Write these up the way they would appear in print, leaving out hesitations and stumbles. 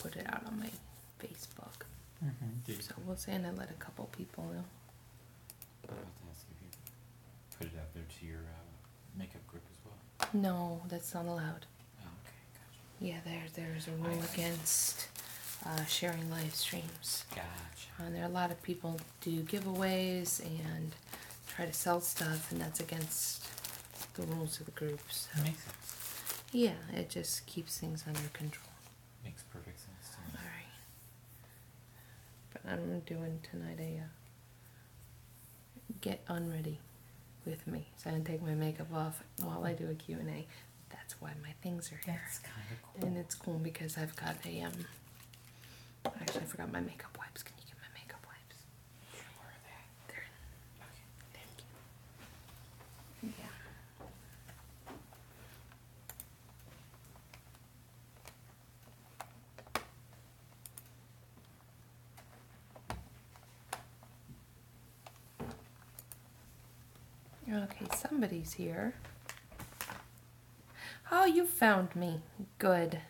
put it out on my Facebook. So we'll see, and I let a couple people know. I was about to ask if you put it out there to your makeup group as well. No, that's not allowed. Oh, okay, gotcha. Yeah, there's a rule against sharing live streams. Gotcha. And there are a lot of people do giveaways and try to sell stuff, and that's against the rules of the group. So. Makes sense. Yeah, it just keeps things under control. Makes perfect sense to me. All right. But I'm doing tonight a get unready with me. So I'm gonna take my makeup off while I do a Q&A. That's why my things are here. That's kind of cool. And it's cool because I've got a actually I forgot my makeup wipes. Can you get my makeup wipes? Sure, where are they? They're Okay. thank you. Yeah. Okay, somebody's here. Oh, you found me. Good.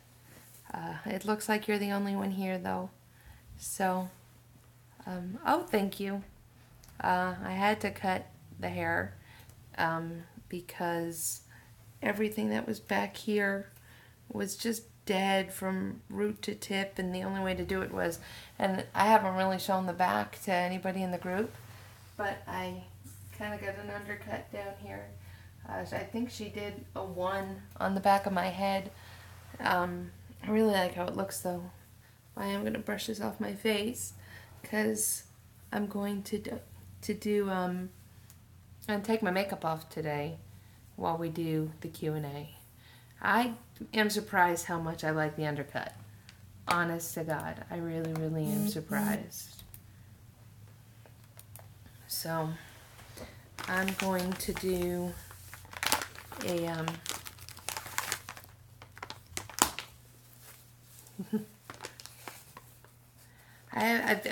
It looks like you're the only one here, though. So, oh, thank you. I had to cut the hair because everything that was back here was just dead from root to tip, and the only way to do it was, and I haven't really shown the back to anybody in the group, but I kind of got an undercut down here. So I think she did a 1 on the back of my head. I really like how it looks, though. I am going to brush this off my face because I'm going to and take my makeup off today while we do the Q&A. I am surprised how much I like the undercut. Honest to God, I really, really am surprised. So I'm going to do a I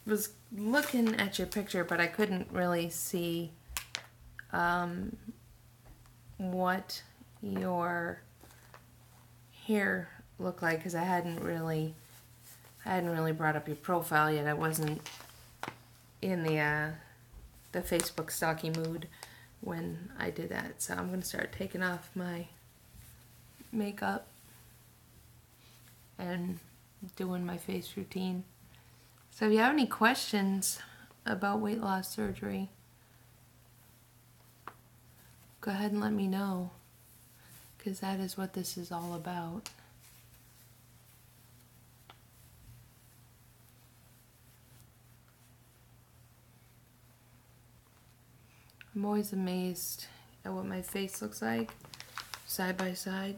was looking at your picture, but I couldn't really see what your hair looked like because I hadn't really brought up your profile yet. I wasn't in the Facebook stalky mood when I did that, so I'm gonna start taking off my makeup and doing my face routine. So if you have any questions about weight loss surgery, go ahead and let me know, because that is what this is all about. I'm always amazed at what my face looks like side by side,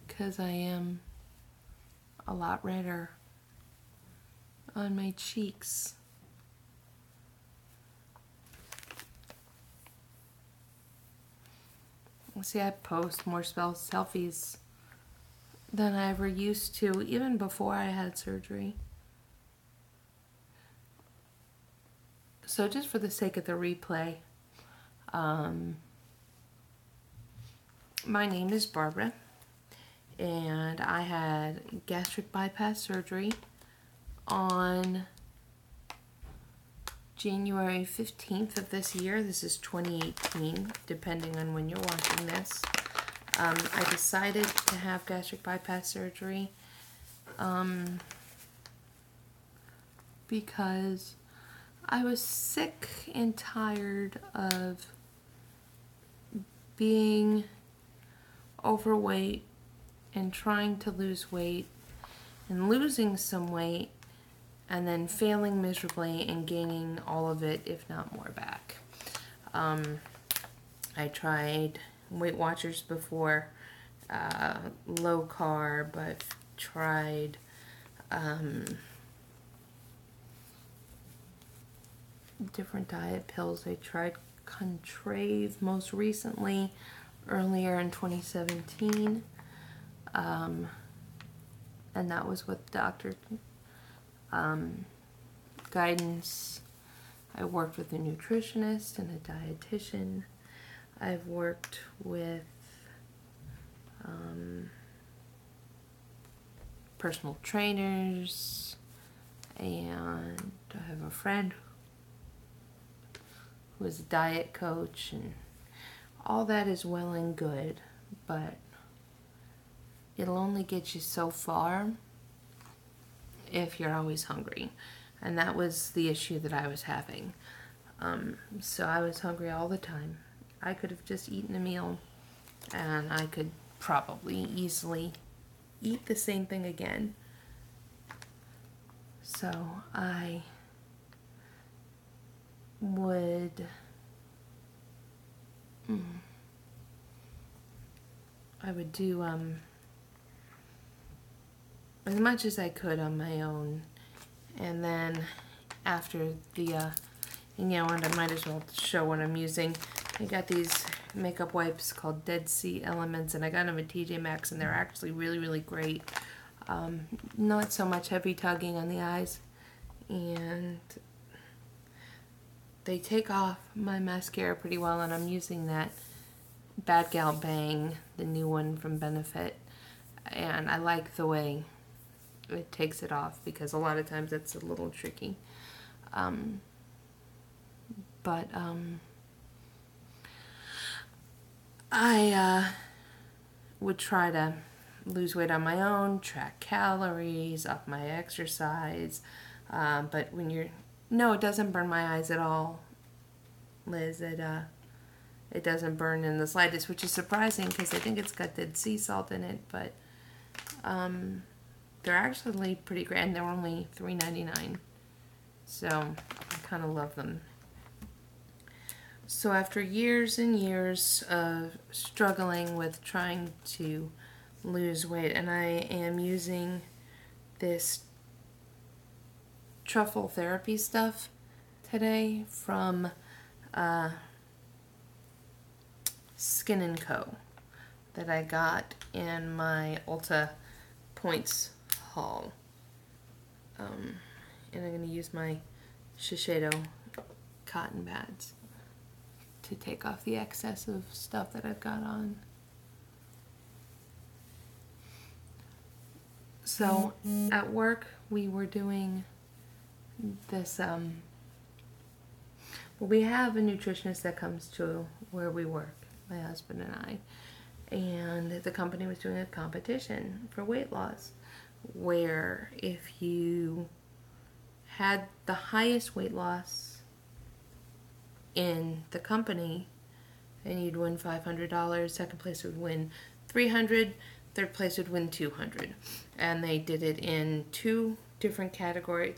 because I am a lot redder on my cheeks. See, I post more selfies than I ever used to, even before I had surgery. So just for the sake of the replay, my name is Barbara, and I had gastric bypass surgery on January 15th of this year. This is 2018, depending on when you're watching this. I decided to have gastric bypass surgery because I was sick and tired of being overweight and trying to lose weight and losing some weight and then failing miserably and gaining all of it, if not more, back. I tried Weight Watchers before, low carb. I've tried different diet pills. I tried Contrave most recently, earlier in 2017. And that was with doctor guidance. I worked with a nutritionist and a dietitian. I've worked with personal trainers, and I have a friend who is a diet coach, and all that is well and good, but it'll only get you so far if you're always hungry. And that was the issue that I was having. So I was hungry all the time. I could have just eaten a meal and I could probably easily eat the same thing again. So I would do as much as I could on my own, and then after the and I might as well show what I'm using. I got these makeup wipes called Dead Sea Elements, and I got them at TJ Maxx, and they're actually really, really great. Not so much heavy tugging on the eyes, and they take off my mascara pretty well, and I'm using that Bad Gal Bang, the new one from Benefit, and I like the way it takes it off, because a lot of times it's a little tricky. I would try to lose weight on my own, track calories, up my exercise, but when you're... No, it doesn't burn my eyes at all, Liz. It doesn't burn in the slightest, which is surprising because I think it's got Dead Sea salt in it, but they're actually pretty great, and they're only $3.99, so I kind of love them. So after years and years of struggling with trying to lose weight, and I am using this truffle therapy stuff today from Skin & Co. that I got in my Ulta Points haul. And I'm going to use my Shiseido cotton pads to take off the excess of stuff that I've got on. So at work we were doing this, well, we have a nutritionist that comes to where we work, my husband and I, and the company was doing a competition for weight loss, where if you had the highest weight loss in the company, then you'd win $500. Second place would win $300. Third place would win $200. And they did it in three different categories.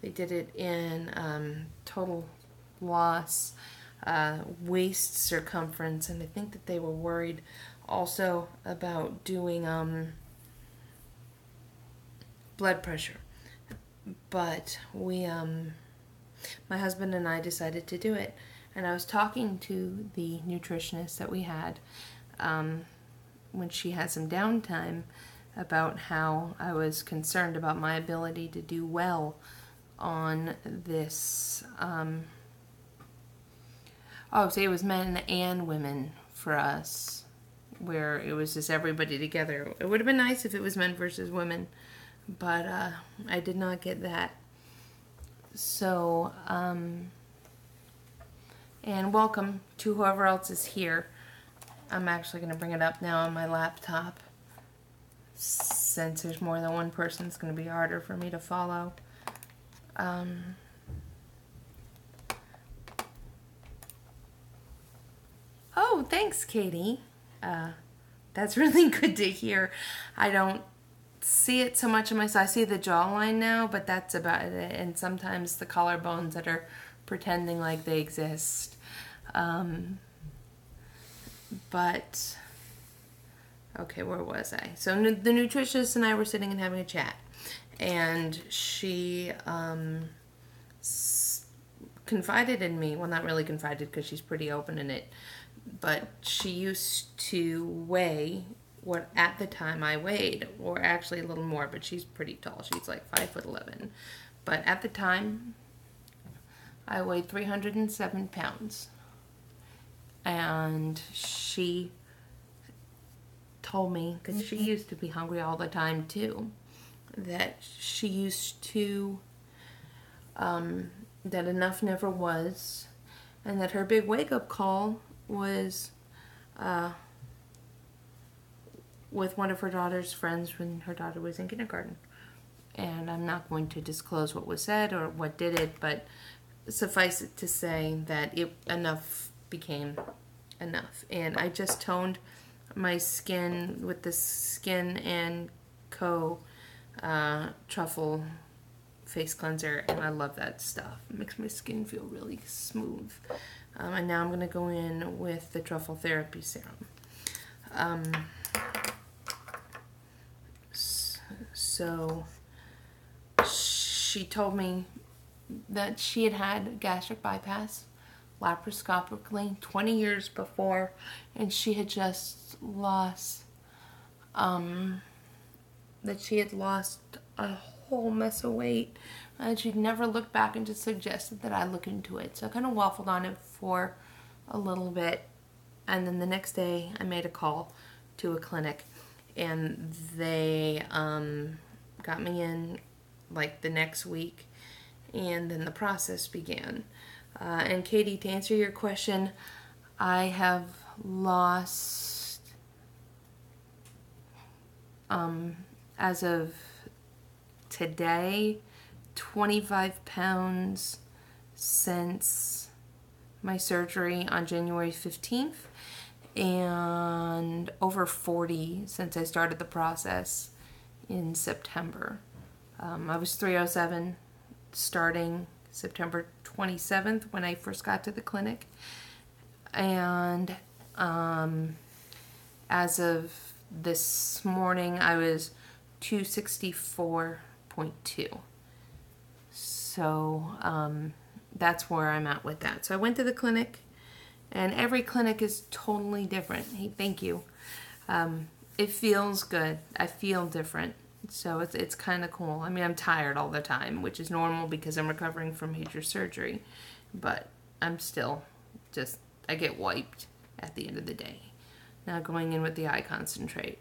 They did it in total loss, waist circumference, and I think that they were worried also about doing blood pressure. But we, my husband and I decided to do it. And I was talking to the nutritionist that we had when she had some downtime about how I was concerned about my ability to do well on this. Say it was men and women for us, where it was just everybody together. It would have been nice if it was men versus women, but I did not get that. So, and welcome to whoever else is here. I'm actually going to bring it up now on my laptop. Since there's more than one person, it's going to be harder for me to follow. Oh, thanks, Katie. That's really good to hear. I don't see it so much in myself. I see the jawline now, but that's about it. And sometimes the collarbones that are pretending like they exist. But, okay, where was I? So the nutritionist and I were sitting and having a chat. And she confided in me. Well, not really confided because she's pretty open in it. But she used to weigh what at the time I weighed, or actually a little more, but she's pretty tall. She's like 5'11". But at the time, I weighed 307 pounds. And she told me, because she used to be hungry all the time too, that she used to, that enough never was, and that her big wake-up call was with one of her daughter's friends when her daughter was in kindergarten. And I'm not going to disclose what was said or what did it, but suffice it to say that enough became enough. And I just toned my skin with the Skin and Co. Truffle face cleanser, and I love that stuff. It makes my skin feel really smooth. And now I'm going to go in with the Truffle Therapy Serum. So she told me that she had had gastric bypass laparoscopically 20 years before, and she had just lost, that she had lost a whole mess of weight, and she'd never looked back and just suggested that I look into it. So I kind of waffled on it for a little bit, and then the next day I made a call to a clinic, and they got me in like the next week, and then the process began. And Katie, to answer your question, I have lost, as of today, 25 pounds since my surgery on January 15th, and over 40 since I started the process in September. I was 307 starting September 27th when I first got to the clinic, and as of this morning I was 264.2. So that's where I'm at with that. So I went to the clinic, and every clinic is totally different. Hey, thank you. It feels good. I feel different. So it's kind of cool. I mean, I'm tired all the time, which is normal because I'm recovering from major surgery. But I'm still just, I get wiped at the end of the day. Now going in with the eye concentrate.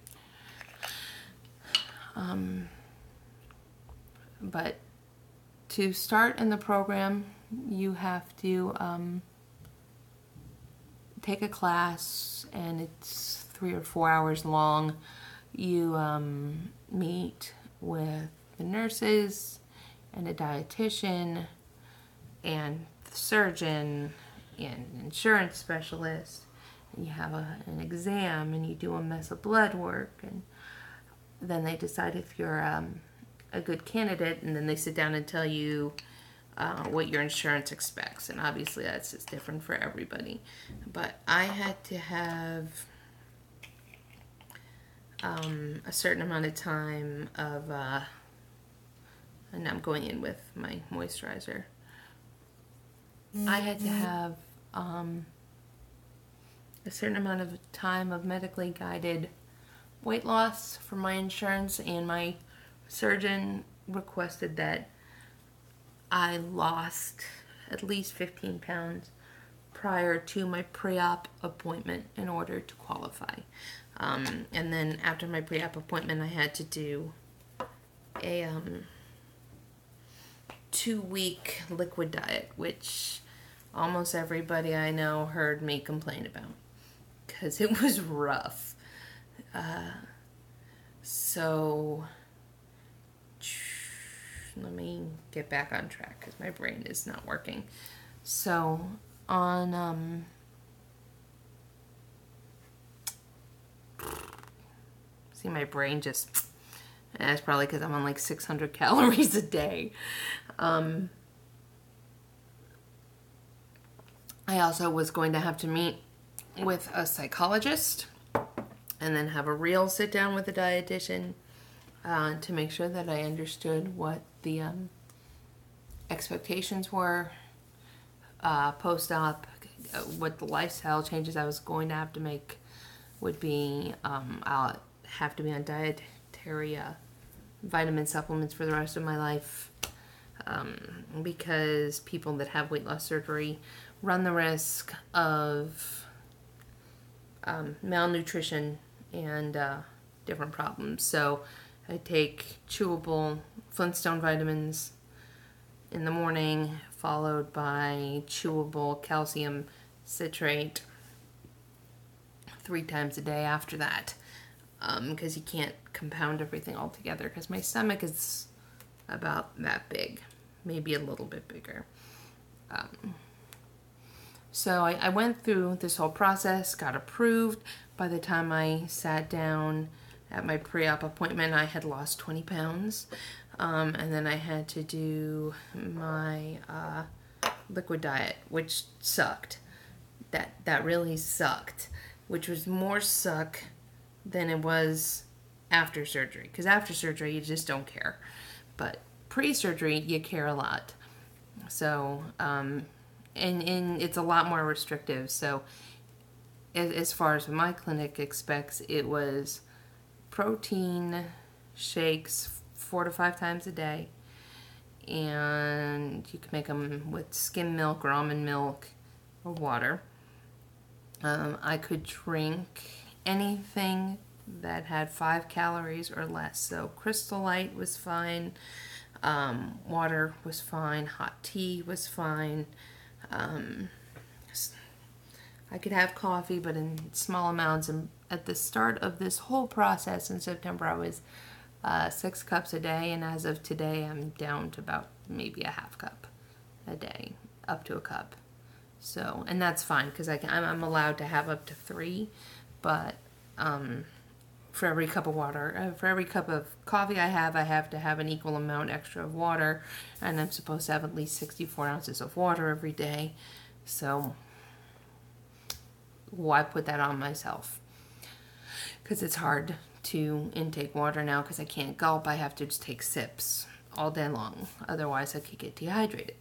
But to start in the program, you have to take a class, and it's 3 or 4 hours long. You meet with the nurses and a dietitian and the surgeon and an insurance specialist. And you have an exam, and you do a mess of blood work, and then they decide if you're a good candidate, and then they sit down and tell you what your insurance expects. And obviously that's just different for everybody. But I had to have a certain amount of time of, and I'm going in with my moisturizer. I had to have a certain amount of time of medically guided weight loss for my insurance, and my surgeon requested that I lost at least 15 pounds prior to my pre-op appointment in order to qualify. And then after my pre-op appointment, I had to do a 2-week liquid diet, which almost everybody I know heard me complain about because it was rough. So let me get back on track because my brain is not working. So on see, my brain just, that's probably because I'm on like 600 calories a day. I also was going to have to meet with a psychologist and then have a real sit down with a dietitian to make sure that I understood what the expectations were post-op, what the lifestyle changes I was going to have to make would be. I'll have to be on dietary vitamin supplements for the rest of my life because people that have weight loss surgery run the risk of malnutrition and different problems. So I take chewable Flintstone vitamins in the morning, followed by chewable calcium citrate 3 times a day after that, because you can't compound everything all together, because my stomach is about that big, maybe a little bit bigger. So I went through this whole process, got approved. By the time I sat down at my pre-op appointment, I had lost 20 pounds. And then I had to do my liquid diet, which sucked. That really sucked, which was more suck than it was after surgery. Because after surgery, you just don't care. But pre-surgery, you care a lot. So, and it's a lot more restrictive. So as far as my clinic expects, it was protein shakes 4 to 5 times a day, and you can make them with skim milk or almond milk or water. I could drink anything that had 5 calories or less. So Crystal Light was fine, water was fine, hot tea was fine. I could have coffee, but in small amounts. And at the start of this whole process in September, I was 6 cups a day, and as of today, I'm down to about maybe a half cup a day, up to a cup. So, and that's fine, because I'm allowed to have up to 3, but for every cup of water, for every cup of coffee I have to have an equal amount extra of water, and I'm supposed to have at least 64 ounces of water every day. So why put that on myself? Because it's hard to intake water now, because I can't gulp. I have to just take sips all day long. Otherwise, I could get dehydrated.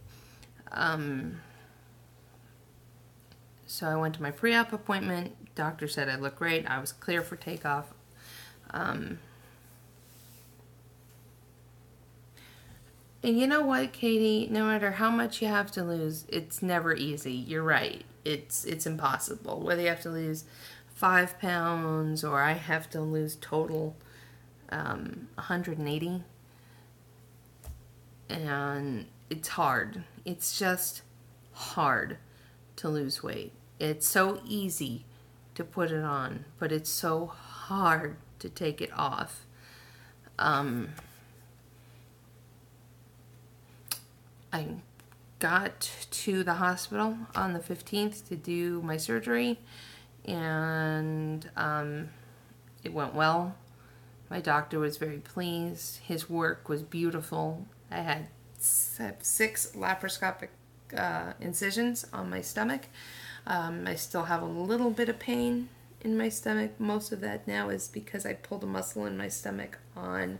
So I went to my pre-op appointment. Doctor said I looked great. I was clear for takeoff. And you know what, Katie? No matter how much you have to lose, it's never easy. You're right. It's impossible. Whether you have to lose 5 pounds or I have to lose total 180. And it's hard. It's just hard to lose weight. It's so easy to put it on, but it's so hard to take it off. I got to the hospital on the 15th to do my surgery, and it went well. My doctor was very pleased. His work was beautiful. I had 6 laparoscopic incisions on my stomach. I still have a little bit of pain in my stomach. Most of that now is because I pulled a muscle in my stomach on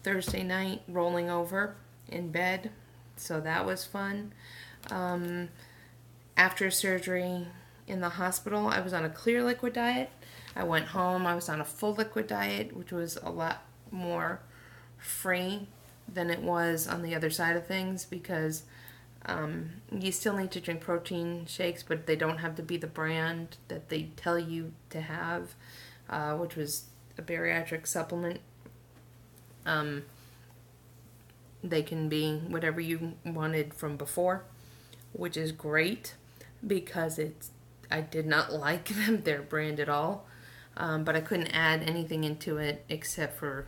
Thursday night rolling over in bed. So that was fun. After surgery in the hospital, I was on a clear liquid diet. I went home. I was on a full liquid diet, which was a lot more free than it was on the other side of things, because you still need to drink protein shakes, but they don't have to be the brand that they tell you to have, which was a bariatric supplement. They can be whatever you wanted from before, which is great, because I did not like them, their brand at all. But I couldn't add anything into it except for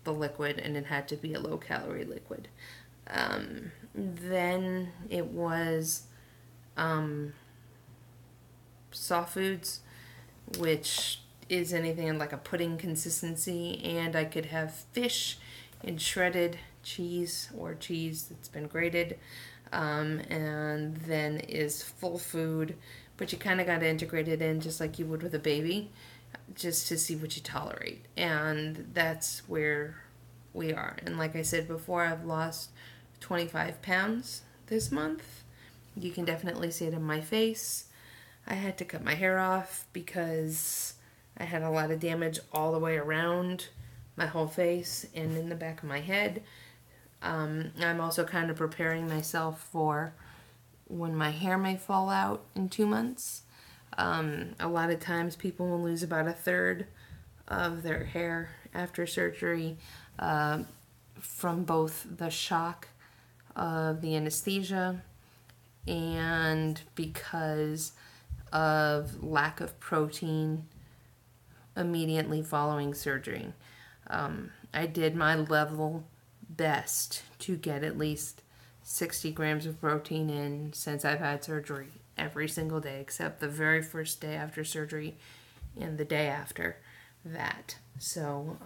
the liquid, and it had to be a low-calorie liquid. Then it was soft foods, which is anything like a pudding consistency, and I could have fish and shredded cheese or cheese that's been grated, and then is full food, but you kind of got to integrate it in just like you would with a baby, just to see what you tolerate. And that's where we are. And like I said before, I've lost 25 pounds this month. You can definitely see it in my face. I had to cut my hair off because I had a lot of damage all the way around my whole face and in the back of my head. I'm also kind of preparing myself for when my hair may fall out in 2 months. A lot of times people will lose about a third of their hair after surgery from both the shock of the anesthesia and because of lack of protein immediately following surgery. I did my level best to get at least 60 grams of protein in since I've had surgery every single day except the very first day after surgery and the day after that. So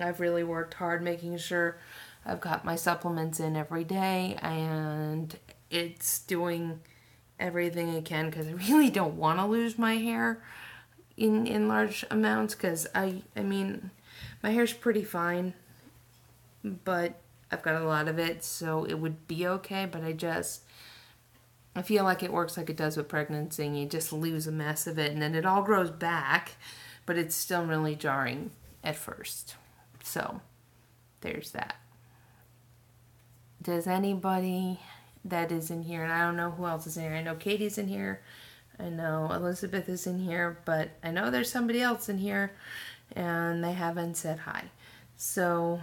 I've really worked hard making sure I've got my supplements in every day, and it's doing everything it can because I really don't want to lose my hair in large amounts because I mean my hair's pretty fine, but I've got a lot of it, so it would be okay, but I feel like it works like it does with pregnancy. You just lose a mess of it and then it all grows back, but it's still really jarring at first. So there's that. Does anybody that is in here, and I don't know who else is in here. I know Katie's in here. I know Elizabeth is in here, but I know there's somebody else in here and they haven't said hi. So,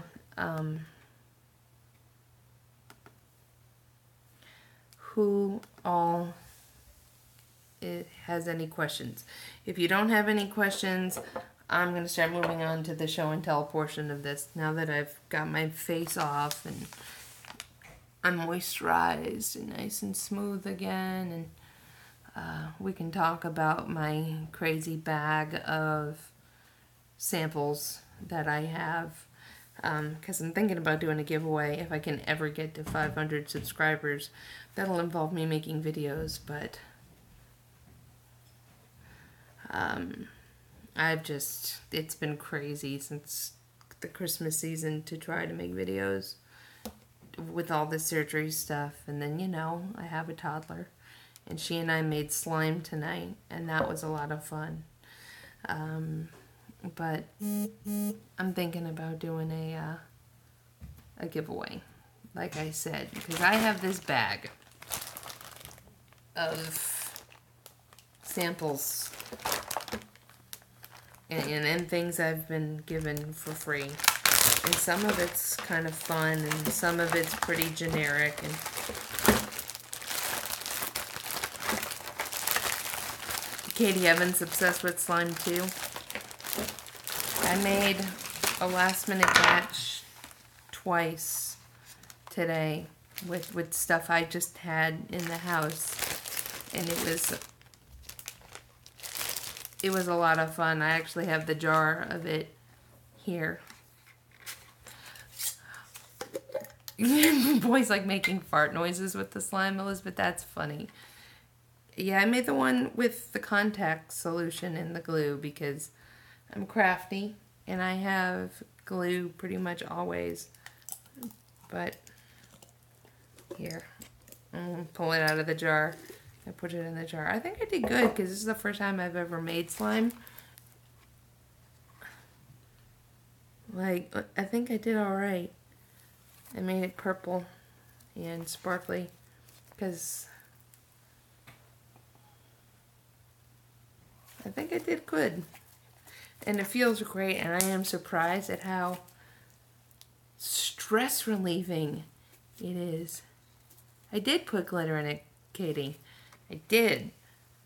who all has any questions? If you don't have any questions, I'm going to start moving on to the show and tell portion of this now that I've got my face off and I'm moisturized and nice and smooth again, and we can talk about my crazy bag of samples that I have, because I'm thinking about doing a giveaway if I can ever get to 500 subscribers. That'll involve me making videos, but it's been crazy since the Christmas season to try to make videos with all the surgery stuff. And then, I have a toddler, and she and I made slime tonight, and that was a lot of fun. But I'm thinking about doing a giveaway, like I said, because I have this bag of samples and things I've been given for free. And some of it's kind of fun, and some of it's pretty generic. And Katie Evans obsessed with slime too. I made a last-minute batch twice today with stuff I just had in the house, and it was a lot of fun. I actually have the jar of it here. Boys like making fart noises with the slime, Elizabeth. That's funny. Yeah, I made the one with the contact solution and the glue because I'm crafty and I have glue pretty much always. But here, I'm gonna pull it out of the jar and put it in the jar. I think I did good because this is the first time I've ever made slime. Like, I think I did alright. I made it purple and sparkly because I think I did good. And it feels great, and I am surprised at how stress relieving it is. I did put glitter in it, Katie. I did.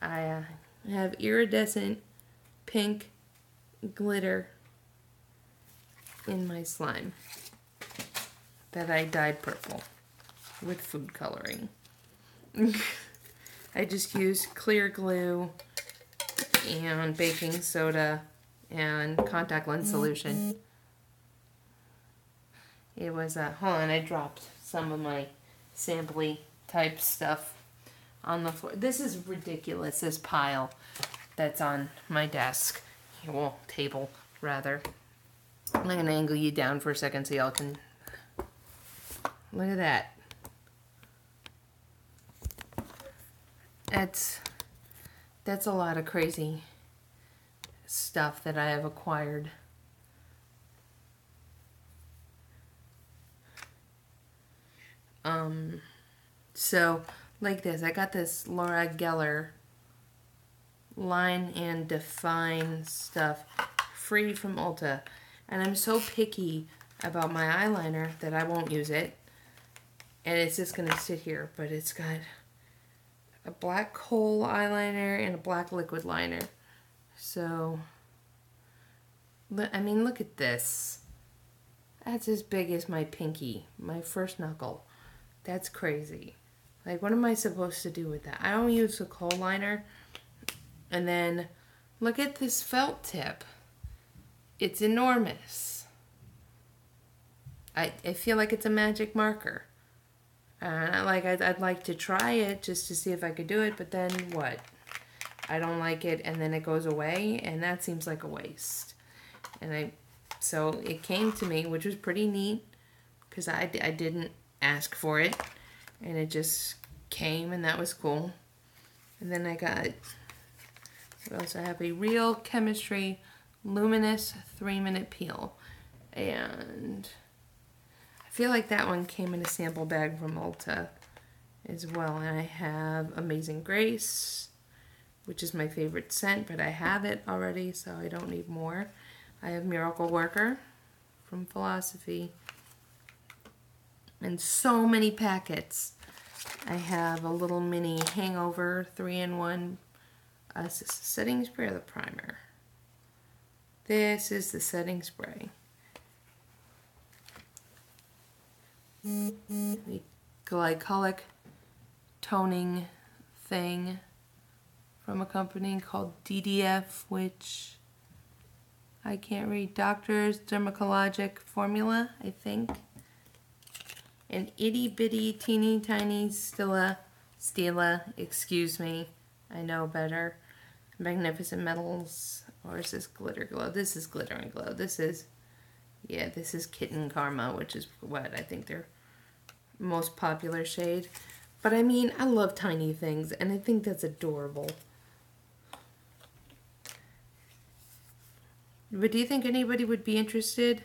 I have iridescent pink glitter in my slime that I dyed purple with food coloring. I just used clear glue and baking soda and contact lens solution. It was, hold on, I dropped some of my sampley type stuff on the floor. This is ridiculous, this pile that's on my desk. Well, table, rather. I'm going to angle you down for a second so y'all can look at that. That's a lot of crazy stuff that I have acquired. So, like this, I got this Laura Geller line and define stuff free from Ulta. And I'm so picky about my eyeliner that I won't use it. And it's just going to sit here. But it's got a black kohl eyeliner and a black liquid liner. So, I mean, look at this. That's as big as my pinky, my first knuckle. That's crazy. Like, what am I supposed to do with that? I don't use a kohl liner. And then, look at this felt tip. It's enormous. I feel like it's a magic marker. I'd like to try it just to see if I could do it, but then what? I don't like it, and then it goes away, and that seems like a waste. So it came to me, which was pretty neat, because I didn't ask for it, and it just came, and that was cool. And then I got, what else? I have a Real Chemistry Luminous 3-minute peel, and I feel like that one came in a sample bag from Ulta as well. And I have Amazing Grace, which is my favorite scent, but I have it already, so I don't need more. I have Miracle Worker from Philosophy, and so many packets. I have a little mini Hangover 3-in-1 setting spray or the primer. This is the setting spray. The glycolic toning thing from a company called DDF, which I can't read. Doctor's Dermatologic Formula, I think. An itty bitty teeny tiny Stila, excuse me, I know better. Magnificent Metals, or is this Glitter Glow? This is Glitter and Glow. This is Kitten Karma, which is what I think their most popular shade. But I mean, I love tiny things, and I think that's adorable. But do you think anybody would be interested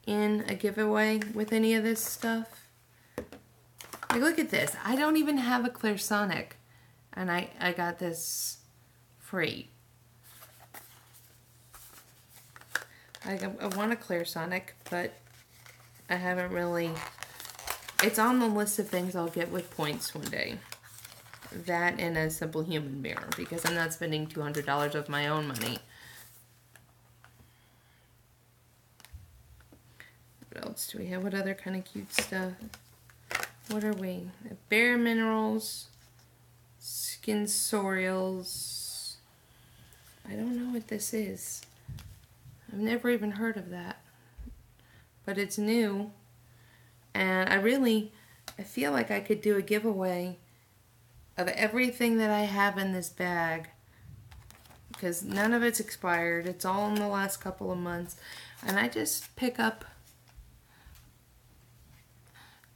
in a giveaway with any of this stuff? Like, look at this. I don't even have a Clairsonic, and I got this free. I want a Clairsonic, but I haven't really... It's on the list of things I'll get with points one day. That and a Simple Human mirror, because I'm not spending $200 of my own money. What else do we have? What other kind of cute stuff? What are we? Bare Minerals, Skinsorials. I don't know what this is. I've never even heard of that. But it's new. And I feel like I could do a giveaway of everything that I have in this bag. Because none of it's expired. It's all in the last couple of months. And I just pick up...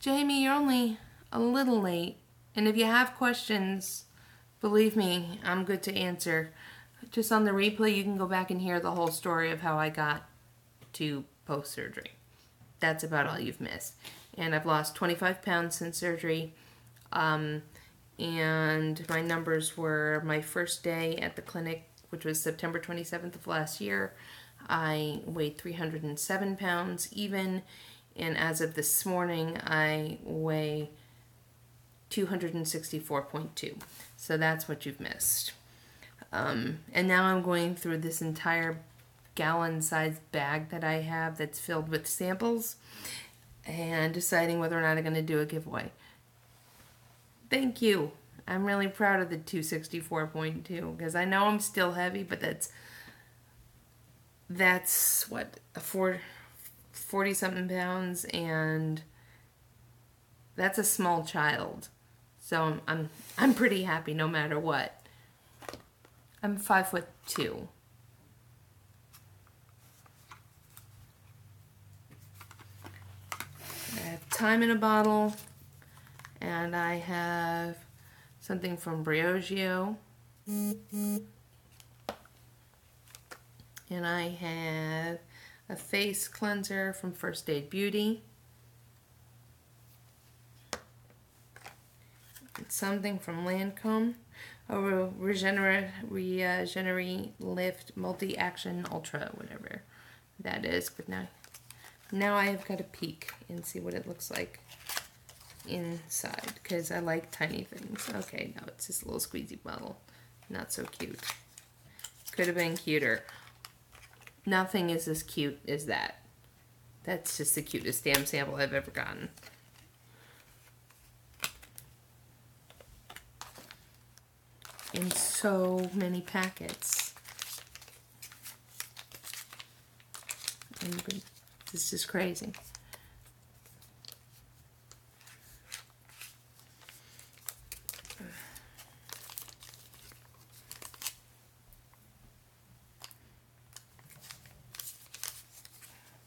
Jamie, you're only a little late. And if you have questions, believe me, I'm good to answer. Just on the replay, you can go back and hear the whole story of how I got to post-surgery. That's about all you've missed. And I've lost 25 pounds since surgery. And my numbers were my first day at the clinic, which was September 27th of last year. I weighed 307 pounds even. And as of this morning, I weigh 264.2. So that's what you've missed. And now I'm going through this entire gallon-sized bag that I have that's filled with samples and deciding whether or not I'm going to do a giveaway. Thank you. I'm really proud of the 264.2 because I know I'm still heavy, but that's what, 40-something pounds, and that's a small child. So I'm pretty happy no matter what. I'm 5'2". I have Time in a Bottle, and I have something from Briogeo, and I have a face cleanser from First Aid Beauty, and something from Lancome. Regenerate Lift Multi-Action Ultra, whatever that is. But now I have got to peek and see what it looks like inside, because I like tiny things. Okay, no, it's just a little squeezy bottle. Not so cute. Could have been cuter. Nothing is as cute as that. That's just the cutest damn sample I've ever gotten. In so many packets. And this is crazy.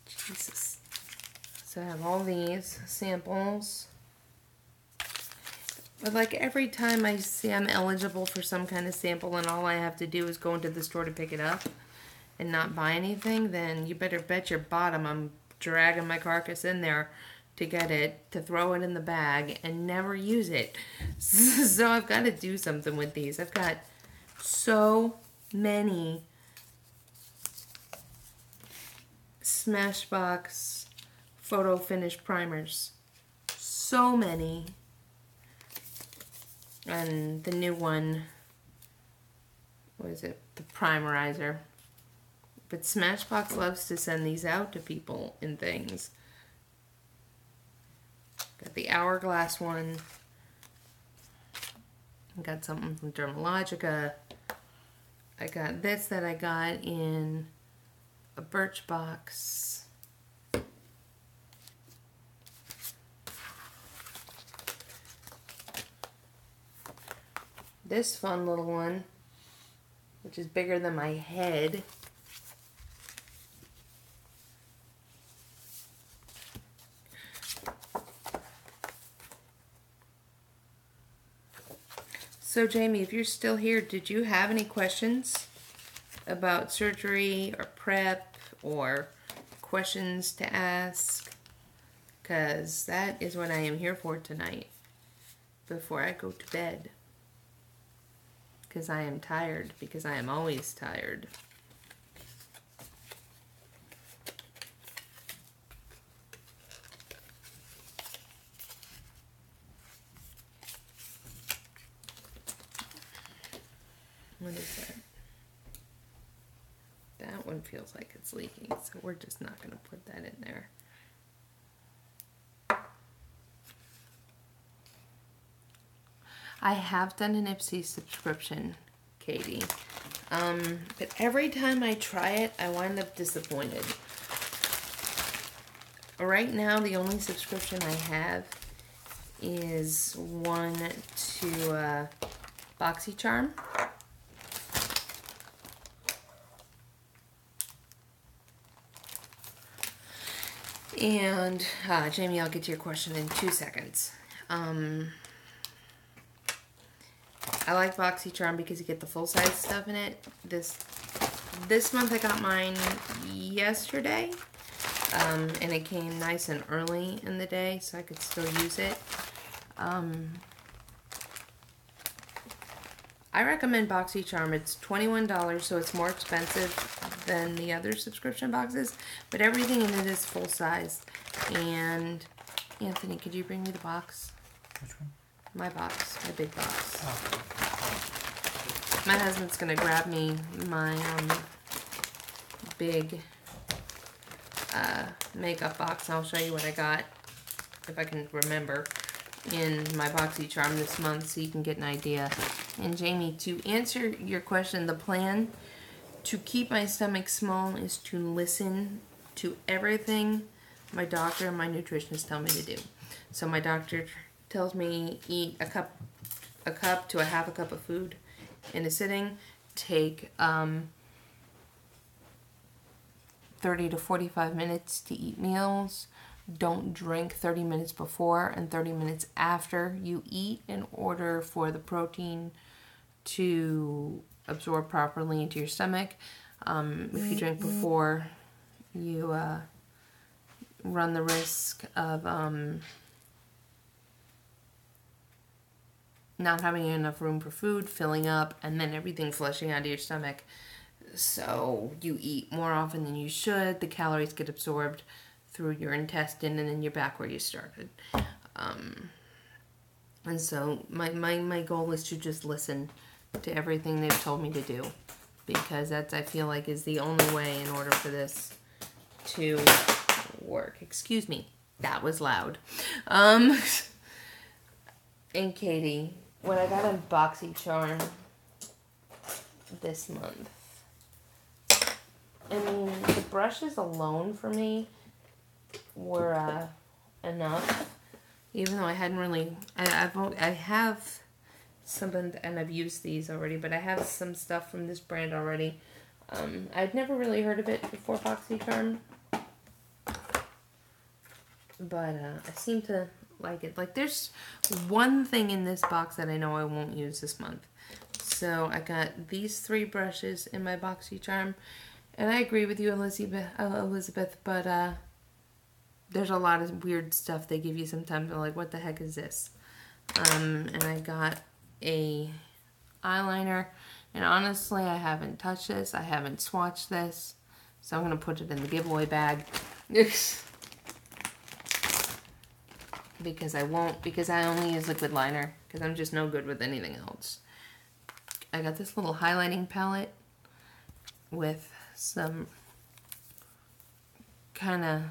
Jesus. So I have all these samples. But like every time I see I'm eligible for some kind of sample and all I have to do is go into the store to pick it up and not buy anything, then you better bet your bottom I'm dragging my carcass in there to get it, to throw it in the bag and never use it. So I've got to do something with these. I've got so many Smashbox photo finish primers. So many. And the new one, what is it? The primerizer. But Smashbox loves to send these out to people and things. Got the Hourglass one. Got something from Dermalogica. I got this that I got in a Birchbox. This fun little one, which is bigger than my head. So Jamie, if you're still here, did you have any questions about surgery or prep or questions to ask? Because that is what I am here for tonight before I go to bed. Because I am tired, because I am always tired. What is that? That one feels like it's leaking, so we're just not going to put that in there. I have done an Ipsy subscription, Katie. But every time I try it, I wind up disappointed. Right now, the only subscription I have is one to BoxyCharm. And, Jamie, I'll get to your question in 2 seconds. I like BoxyCharm because you get the full-size stuff in it. This month I got mine yesterday, and it came nice and early in the day, so I could still use it. I recommend BoxyCharm. It's $21, so it's more expensive than the other subscription boxes, but everything in it is full-size. And Anthony, could you bring me the box? Which one? My box, my big box. Oh. My husband's gonna grab me my big makeup box, and I'll show you what I got, if I can remember, in my BoxyCharm this month, so you can get an idea. And Jamie, to answer your question, the plan to keep my stomach small is to listen to everything my doctor and my nutritionist tell me to do. So my doctor tells me eat a cup to a half a cup of food in a sitting, take 30 to 45 minutes to eat meals, don't drink 30 minutes before and 30 minutes after you eat in order for the protein to absorb properly into your stomach. If you drink before, you run the risk of not having enough room for food, filling up, and then everything flushing out of your stomach. So you eat more often than you should. The calories get absorbed through your intestine, and then you're back where you started. And so my goal is to just listen to everything they've told me to do, because that's, I feel like, is the only way in order for this to work. Excuse me, that was loud. And Katie, when I got on BoxyCharm this month, I mean, the brushes alone for me were enough. Even though I hadn't really, I have something, and I've used these already, but I have some stuff from this brand already. I'd never really heard of it before BoxyCharm, but I seem to like it. Like, there's one thing in this box that I know I won't use this month. So I got these 3 brushes in my BoxyCharm, and I agree with you, Elizabeth, but there's a lot of weird stuff they give you sometimes. I'm like, what the heck is this? And I got a eyeliner, and honestly, I haven't touched this. I haven't swatched this, so I'm gonna put it in the giveaway bag. Because I only use liquid liner, because I'm just no good with anything else. I got this little highlighting palette with some kind of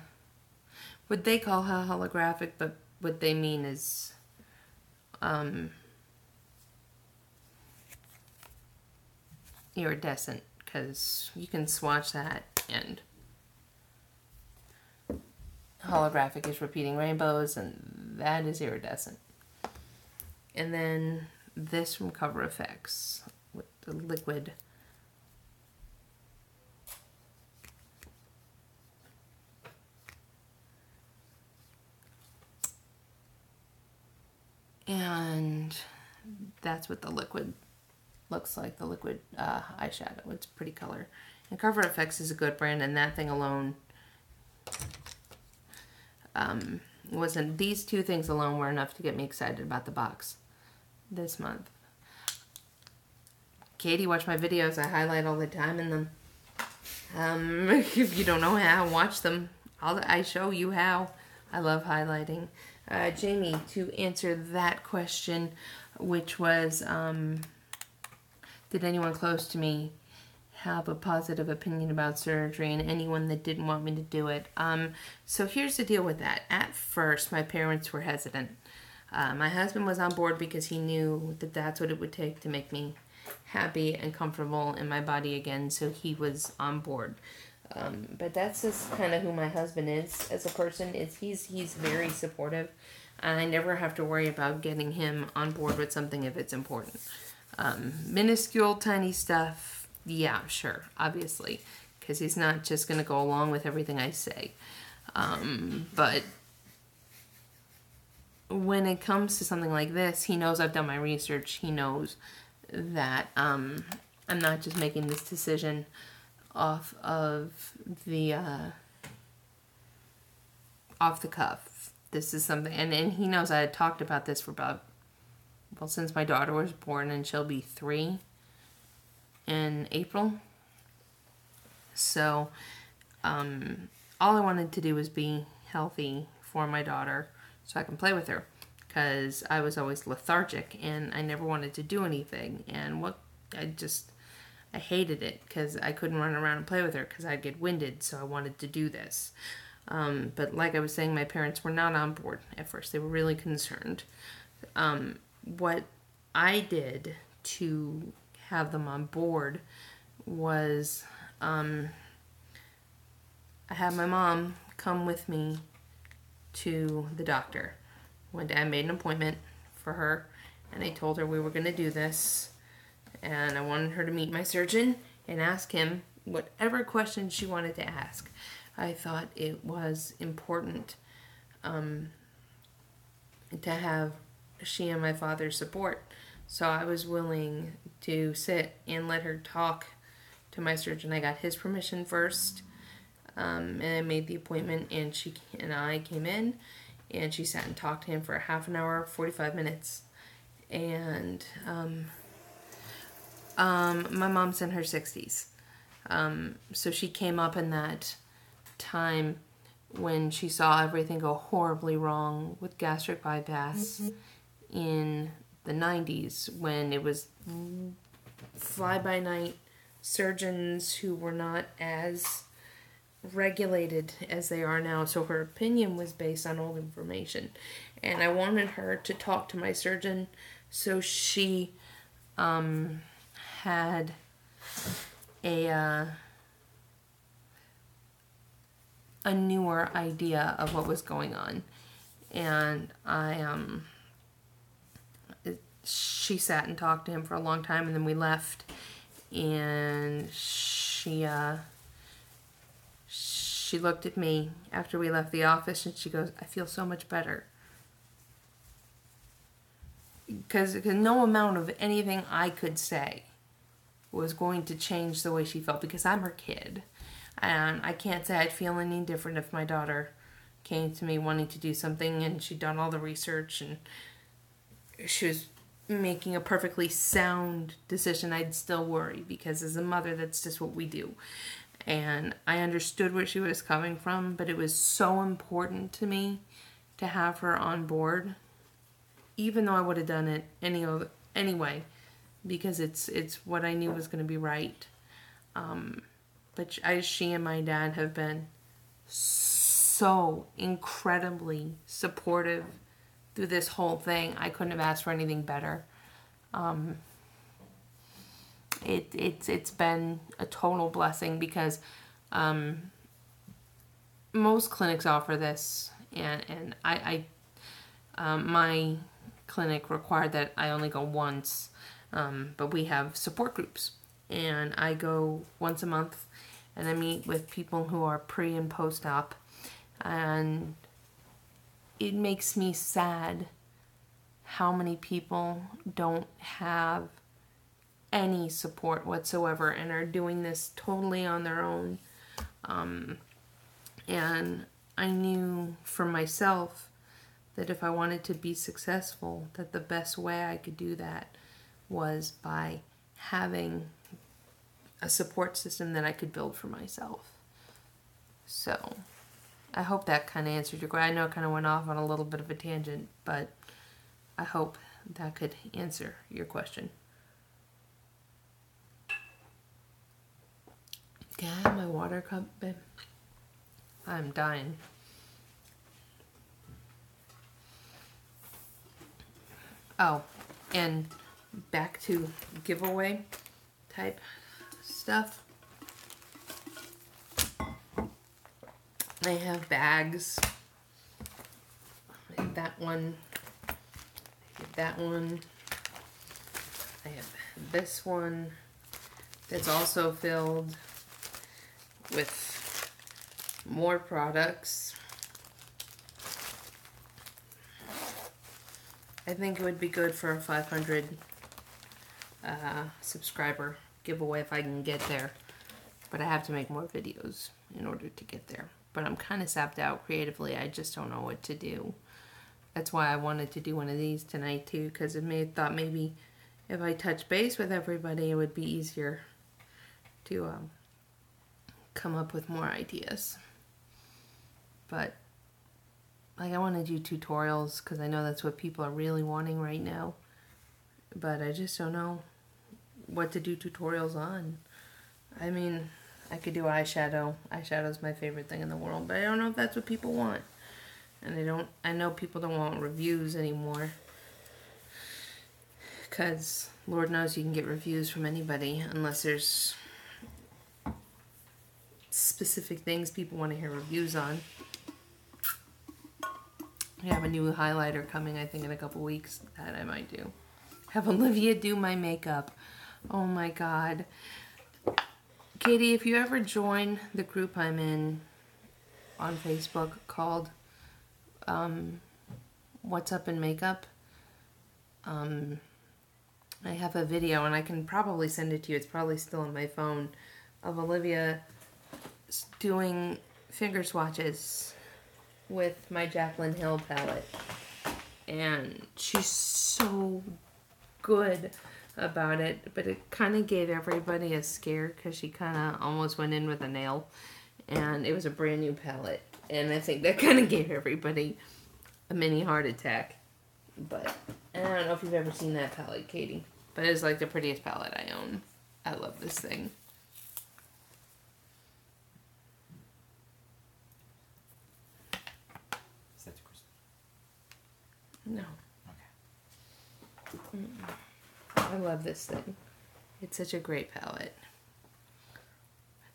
what they call holographic, but what they mean is iridescent, because you can swatch that, and holographic is repeating rainbows, and that is iridescent. And then this from Cover Effects with the liquid. And that's what the liquid looks like, the liquid eyeshadow. It's a pretty color. And Cover Effects is a good brand, and that thing alone wasn't, these 2 things alone were enough to get me excited about the box this month. Katie, watch my videos. I highlight all the time in them. If you don't know how, watch them. I show you how. I love highlighting. Jamie, to answer that question, which was, did anyone close to me have a positive opinion about surgery, and anyone that didn't want me to do it? So here's the deal with that. At first, my parents were hesitant. My husband was on board because he knew that that's what it would take to make me happy and comfortable in my body again, so he was on board. But that's just kind of who my husband is as a person. He's very supportive, and I never have to worry about getting him on board with something if it's important. Minuscule, tiny stuff, yeah, sure, obviously, because he's not just going to go along with everything I say. But when it comes to something like this, he knows I've done my research. He knows that I'm not just making this decision off the cuff. This is something, and he knows I had talked about this for about, well, since my daughter was born, and she'll be 3 in April. So all I wanted to do was be healthy for my daughter so I can play with her, because I was always lethargic and I never wanted to do anything, and I hated it because I couldn't run around and play with her because I'd get winded, so I wanted to do this. But like I was saying, my parents were not on board at first. They were really concerned. What I did to have them on board was I had my mom come with me to the doctor. One day I made an appointment for her, and I told her we were going to do this. And I wanted her to meet my surgeon and ask him whatever questions she wanted to ask. I thought it was important to have she and my father's support. So I was willing to sit and let her talk to my surgeon. I got his permission first, and I made the appointment, and she and I came in, and she sat and talked to him for a half an hour, 45 minutes. And my mom's in her 60s. So she came up in that time when she saw everything go horribly wrong with gastric bypass in the 90s, when it was fly-by-night surgeons who were not as regulated as they are now. So her opinion was based on old information. And I wanted her to talk to my surgeon, so she had a newer idea of what was going on. And she sat and talked to him for a long time, and then we left, and she looked at me after we left the office, and she goes, "I feel so much better." Because no amount of anything I could say was going to change the way she felt, because I'm her kid. And I can't say I'd feel any different if my daughter came to me wanting to do something and she'd done all the research and she was making a perfectly sound decision. I'd still worry, because as a mother, that's just what we do. And I understood where she was coming from, but it was so important to me to have her on board, even though I would have done it anyway, because it's what I knew was going to be right. But she and my dad have been so incredibly supportive through this whole thing. I couldn't have asked for anything better. It's been a total blessing, because most clinics offer this, and my clinic required that I only go once, but we have support groups, and I go once a month, and I meet with people who are pre and post-op, and it makes me sad how many people don't have any support whatsoever and are doing this totally on their own. And I knew for myself that if I wanted to be successful, that the best way I could do that was by having a support system that I could build for myself. So I hope that kind of answered your question. I know I kind of went off on a little bit of a tangent, but I hope that could answer your question. Can I have my water cup, babe? I'm dying. Oh, and back to giveaway type stuff. I have bags. I have that one. I have that one. I have this one that's also filled with more products. I think it would be good for a 500 subscriber giveaway if I can get there. But I have to make more videos in order to get there. But I'm kind of sapped out creatively. I just don't know what to do. That's why I wanted to do one of these tonight too, because I thought maybe if I touch base with everybody, it would be easier to come up with more ideas. But like, I want to do tutorials because I know that's what people are really wanting right now. But I just don't know what to do tutorials on. I mean, I could do eyeshadow. Eyeshadow's my favorite thing in the world, but I don't know if that's what people want. And I know people don't want reviews anymore. Because Lord knows you can get reviews from anybody unless there's specific things people want to hear reviews on. I have a new highlighter coming, I think, in a couple weeks that I might do. Have Olivia do my makeup. Oh my god. Katie, if you ever join the group I'm in on Facebook called What's Up in Makeup, I have a video, and I can probably send it to you. It's probably still on my phone, of Olivia doing finger swatches with my Jaclyn Hill palette. And she's so good about it, but it kind of gave everybody a scare because she kind of almost went in with a nail, and it was a brand new palette, and I think that kind of gave everybody a mini heart attack. But and I don't know if you've ever seen that palette, Katie, but it's like the prettiest palette I own. I love this thing. Is that Christmas? No. Okay. I love this thing. It's such a great palette.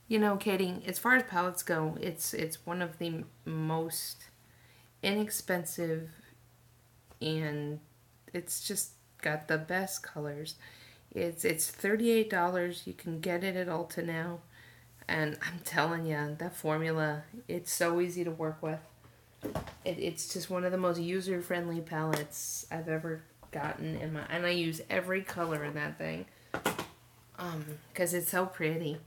You know, Katie, as far as palettes go, it's one of the most inexpensive, and it's just got the best colors. It's $38. You can get it at Ulta now. And I'm telling you, that formula, it's so easy to work with. It's just one of the most user-friendly palettes I've ever gotten in my, and I use every color in that thing. Because it's so pretty.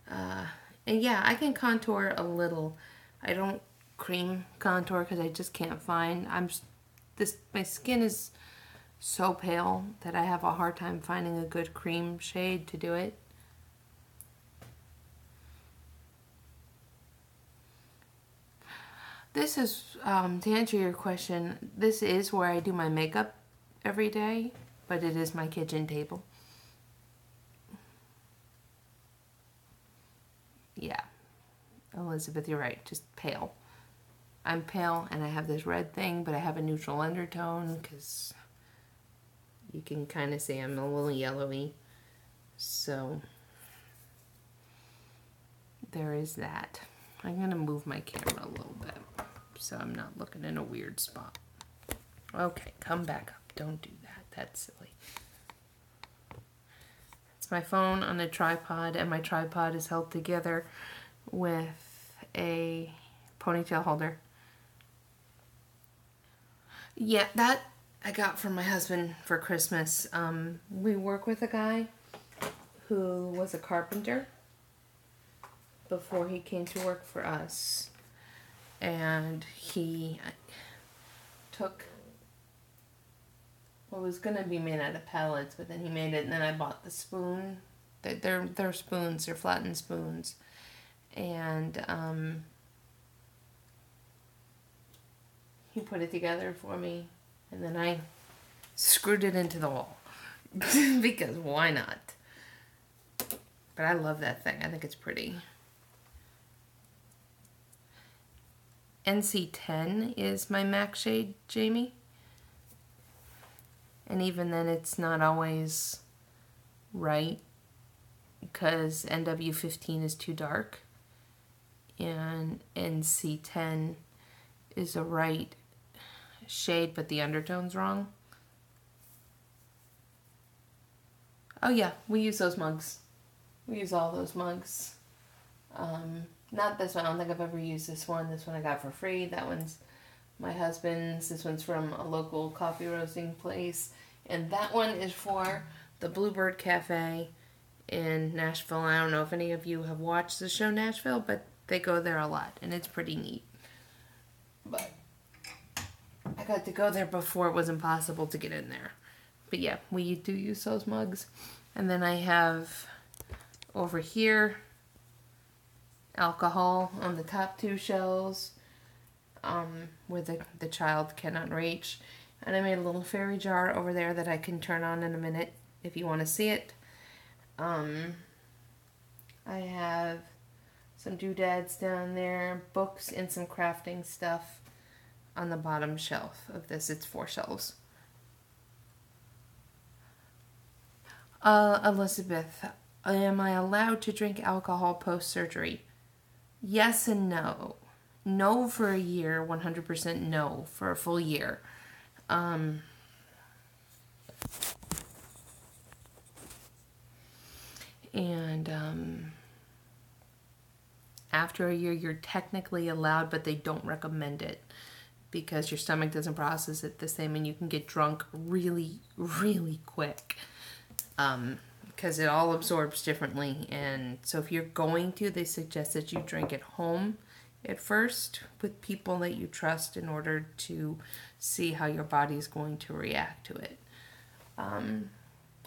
And yeah, I can contour a little. I don't cream contour because I just can't find. My skin is so pale that I have a hard time finding a good cream shade to do it. This is, to answer your question, this is where I do my makeup every day, but it is my kitchen table. Yeah, Elizabeth, you're right, just pale. I'm pale and I have this red thing, but I have a neutral undertone because you can kind of see I'm a little yellowy. So there is that. I'm going to move my camera a little bit so I'm not looking in a weird spot. Okay, come back up. Don't do that. That's silly. It's my phone on a tripod, and my tripod is held together with a ponytail holder. Yeah, that I got from my husband for Christmas. We work with a guy who was a carpenter before he came to work for us. And he took what was going to be made out of pellets, but then he made it, and then I bought the spoon. They're spoons, they're flattened spoons. And he put it together for me, and then I screwed it into the wall. Because why not? But I love that thing. I think it's pretty. NC10 is my MAC shade, Jamie. And even then it's not always right because NW15 is too dark and NC10 is a right shade but the undertone's wrong. Oh yeah, we use those mugs. We use all those mugs. Not this one. I don't think I've ever used this one. This one I got for free. That one's my husband's. This one's from a local coffee roasting place. And that one is for the Bluebird Cafe in Nashville. I don't know if any of you have watched the show Nashville, but they go there a lot. And it's pretty neat. But I got to go there before it was impossible to get in there. But yeah, we do use those mugs. And then I have over here alcohol on the top two shelves where the child cannot reach. And I made a little fairy jar over there that I can turn on in a minute if you want to see it. I have some doodads down there, books, and some crafting stuff on the bottom shelf of this. It's 4 shelves. Elizabeth, am I allowed to drink alcohol post-surgery? Yes and no. No for a year, 100% no for a full year. After a year, you're technically allowed, but they don't recommend it because your stomach doesn't process it the same and you can get drunk really, really quick. Because it all absorbs differently, and so if you're going to, they suggest that you drink at home at first with people that you trust in order to see how your body is going to react to it.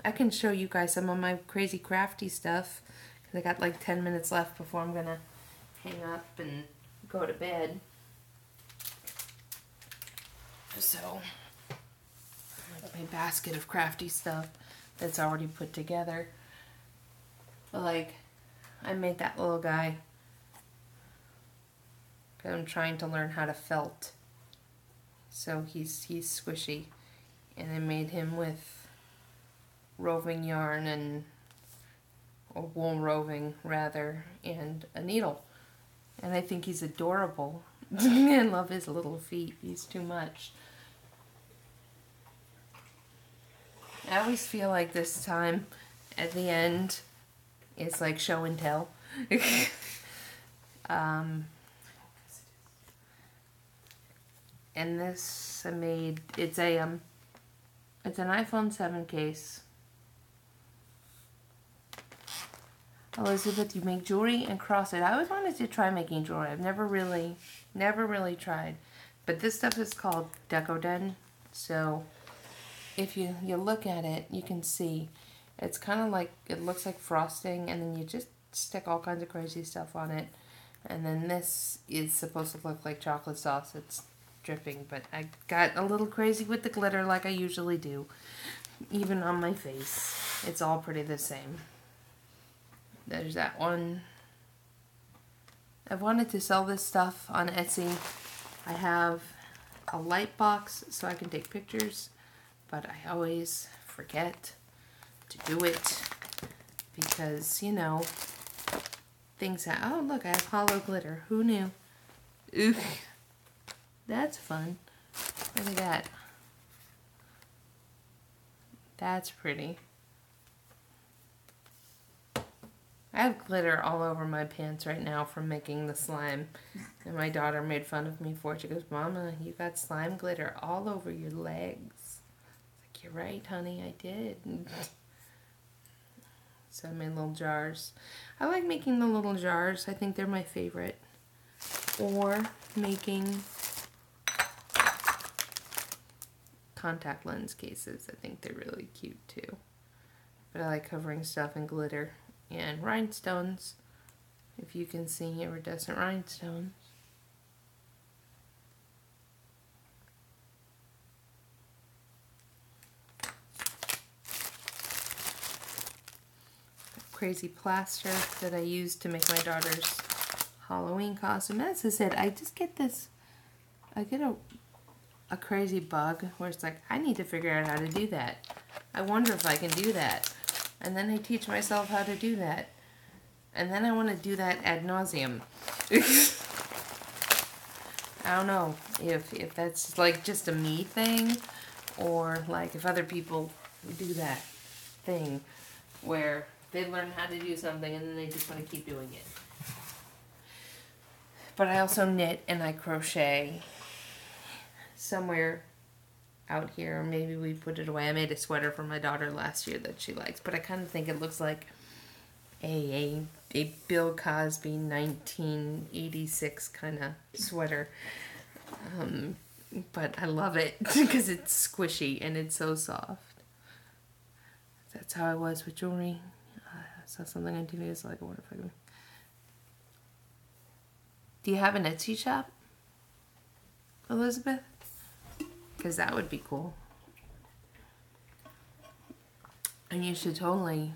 I can show you guys some of my crazy crafty stuff, because I got like 10 minutes left before I'm gonna hang up and go to bed. So, like my basket of crafty stuff that's already put together. Like, I made that little guy. I'm trying to learn how to felt. So he's squishy. And I made him with roving yarn or wool roving rather, and a needle. And I think he's adorable. I love his little feet. He's too much. I always feel like this time at the end it's like show and tell. And this I made, it's an iPhone 7 case. Elizabeth, you make jewelry and cross it. I always wanted to try making jewelry. I've never really tried. But this stuff is called Decoden. So if you look at it, you can see it's kind of like, it looks like frosting, and then you just stick all kinds of crazy stuff on it. And then this is supposed to look like chocolate sauce. It's dripping, but I got a little crazy with the glitter like I usually do. Even on my face. It's all pretty the same. There's that one. I've wanted to sell this stuff on Etsy. I have a light box so I can take pictures, but I always forget to do it because, you know, things that, oh look, I have hollow glitter. Who knew? Ooh, that's fun. Look at that. That's pretty. I have glitter all over my pants right now from making the slime. And my daughter made fun of me for it. She goes, Mama, you got slime glitter all over your legs. Like, you're right, honey, I did. So I made little jars. I like making the little jars. I think they're my favorite. Or making contact lens cases. I think they're really cute too. But I like covering stuff in glitter. And rhinestones, if you can see iridescent rhinestones. Crazy plaster that I used to make my daughter's Halloween costume. As I said, I just get this, I get a crazy bug where it's like, I need to figure out how to do that. I wonder if I can do that. And then I teach myself how to do that. And then I want to do that ad nauseum. I don't know if that's like just a me thing, or like if other people do that thing where they learn how to do something and then they just want to keep doing it. But I also knit and I crochet somewhere out here, or maybe we put it away. I made a sweater for my daughter last year that she likes, but I kind of think it looks like a Bill Cosby 1986 kind of sweater. But I love it because it's squishy and it's so soft. That's how I was with jewelry. I saw something on TV. It's like, I wonder if I can. Do you have an Etsy shop, Elizabeth? Because that would be cool. And you should totally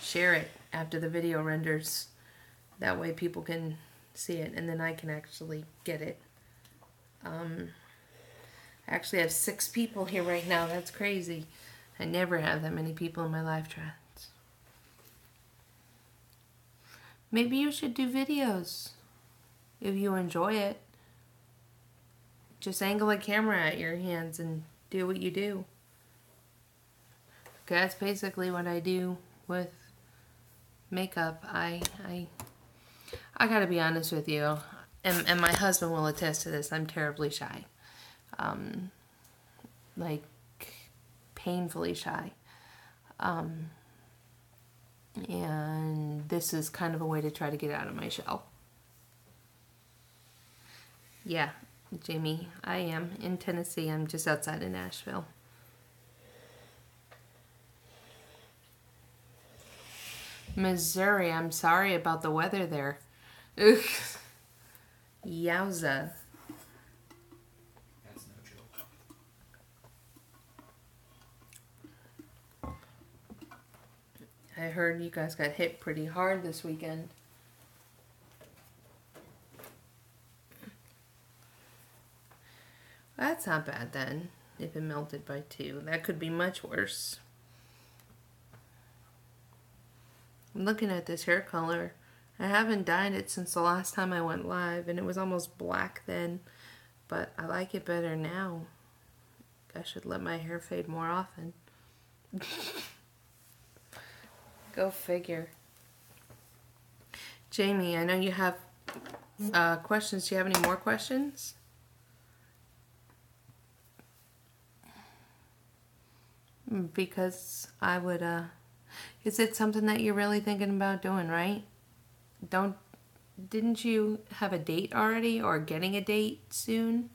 share it after the video renders. That way people can see it and then I can actually get it. I actually have 6 people here right now. That's crazy. I never have that many people in my live chats. Maybe you should do videos if you enjoy it. Just angle a camera at your hands and do what you do. That's basically what I do with makeup. I gotta be honest with you, and my husband will attest to this, I'm terribly shy. Like, painfully shy. And this is kind of a way to try to get out of my shell. Yeah, Jamie, I am in Tennessee. I'm just outside of Nashville. Missouri, I'm sorry about the weather there. Ugh. Yowza. That's no joke. I heard you guys got hit pretty hard this weekend. That's not bad then, if it melted by 2. That could be much worse. I'm looking at this hair color. I haven't dyed it since the last time I went live, and it was almost black then, but I like it better now. I should let my hair fade more often. Go figure. Jamie, I know you have questions. Do you have any more questions? Because I would, is it something that you're really thinking about doing, right? Didn't you have a date already or getting a date soon?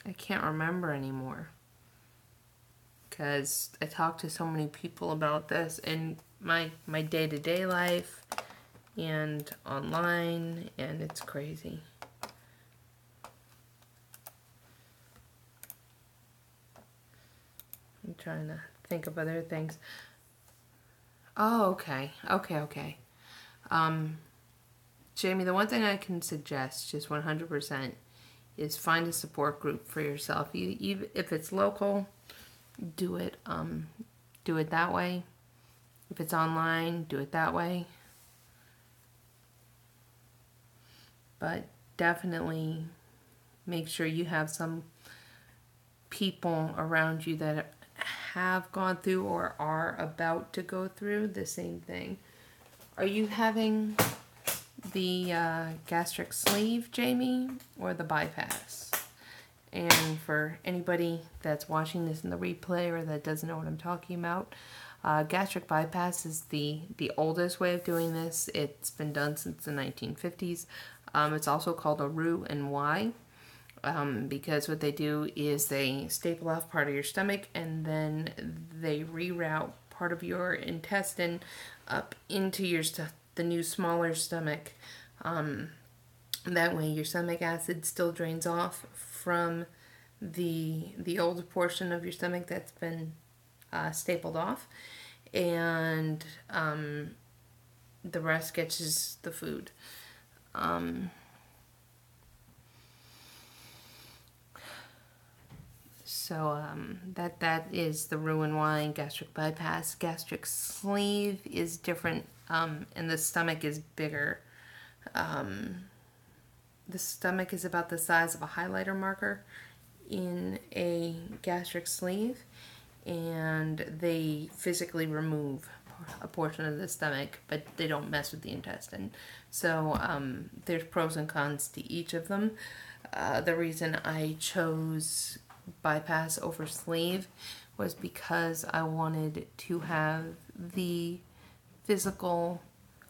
I can't remember anymore. Because I talk to so many people about this in my day-to-day life and online, and it's crazy. I'm trying to think of other things. Oh, okay. Jamie, the one thing I can suggest, just 100%, is find a support group for yourself. If it's local, do it that way. If it's online, do it that way. But definitely make sure you have some people around you that have gone through or are about to go through the same thing. Are you having the gastric sleeve, Jamie, or the bypass? And for anybody that's watching this in the replay or that doesn't know what I'm talking about, gastric bypass is the oldest way of doing this. It's been done since the 1950s. It's also called a Roux and Y. Because what they do is they staple off part of your stomach and then they reroute part of your intestine up into the new smaller stomach. That way your stomach acid still drains off from the old portion of your stomach that's been stapled off, and the rest gets the food. So that is the Roux and Y and gastric bypass. Gastric sleeve is different, and the stomach is bigger. The stomach is about the size of a highlighter marker in a gastric sleeve, and they physically remove a portion of the stomach, but they don't mess with the intestine. So there's pros and cons to each of them. The reason I chose bypass over sleeve was because I wanted to have the physical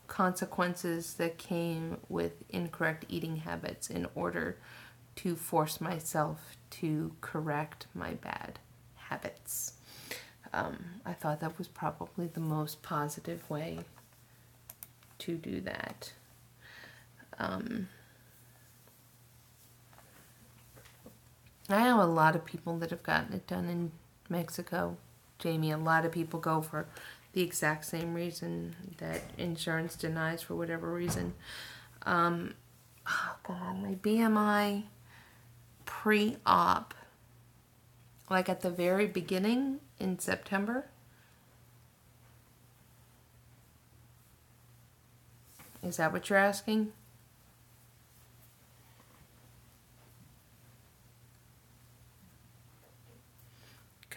consequences that came with incorrect eating habits in order to force myself to correct my bad habits. I thought that was probably the most positive way to do that. I know a lot of people that have gotten it done in Mexico, Jamie. A lot of people go for the exact same reason that insurance denies for whatever reason. Oh God, my BMI pre-op, like at the very beginning in September. Is that what you're asking?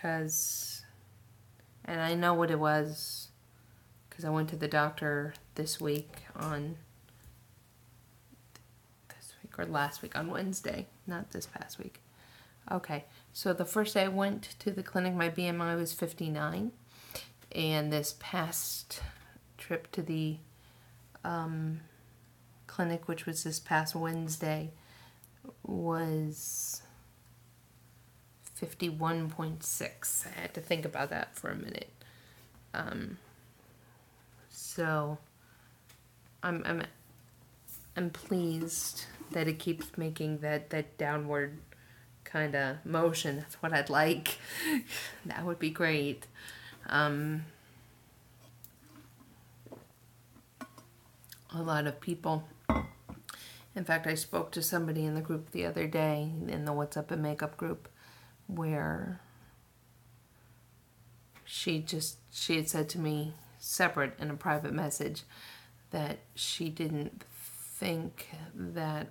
And I know what it was because I went to the doctor this week or last week on Wednesday, not this past week. Okay, so the first day I went to the clinic, my BMI was 59, and this past trip to the clinic, which was this past Wednesday, was 51.6. I had to think about that for a minute. So I'm pleased that it keeps making that downward kind of motion. That's what I'd like. That would be great. A lot of people. In fact, I spoke to somebody in the group the other day, in the What's Up and Makeup group, where she had said to me, separate in a private message, that she didn't think that,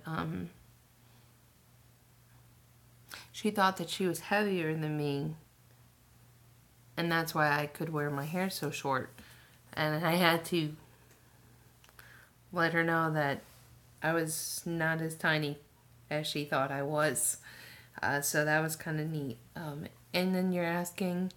she thought that she was heavier than me, and that's why I could wear my hair so short. And I had to let her know that I was not as tiny as she thought I was. So that was kind of neat. And then you're asking,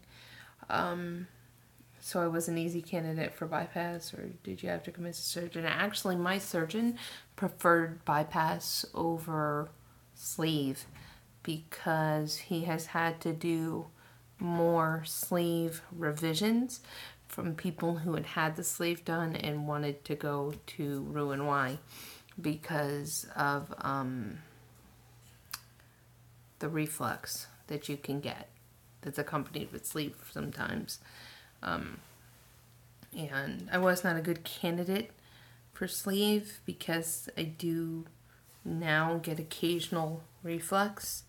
so I was an easy candidate for bypass, or did you have to convince a surgeon? Actually, my surgeon preferred bypass over sleeve because he has had to do more sleeve revisions from people who had the sleeve done and wanted to go to Roux-en-Y because of the reflux that you can get that's accompanied with sleeve sometimes. And I was not a good candidate for sleeve because I do now get occasional reflux.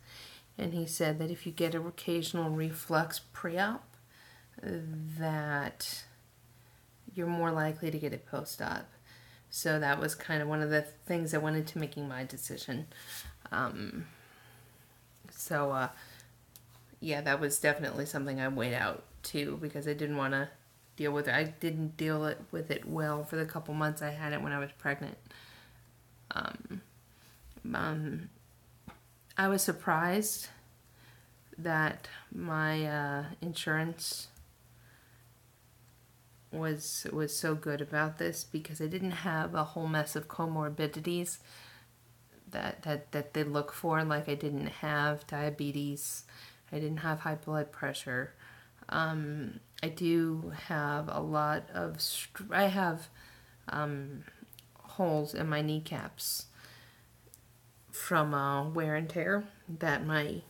And he said that if you get an occasional reflux pre-op, that you're more likely to get it post-op. So that was kind of one of the things that went into making my decision. Yeah, that was definitely something I weighed out too, because I didn't want to deal with it. I didn't deal with it well for the couple months I had it when I was pregnant. I was surprised that my insurance was so good about this, because I didn't have a whole mess of comorbidities that they look for. Like, I didn't have diabetes, I didn't have high blood pressure. I do have a lot of I have holes in my kneecaps from wear and tear that my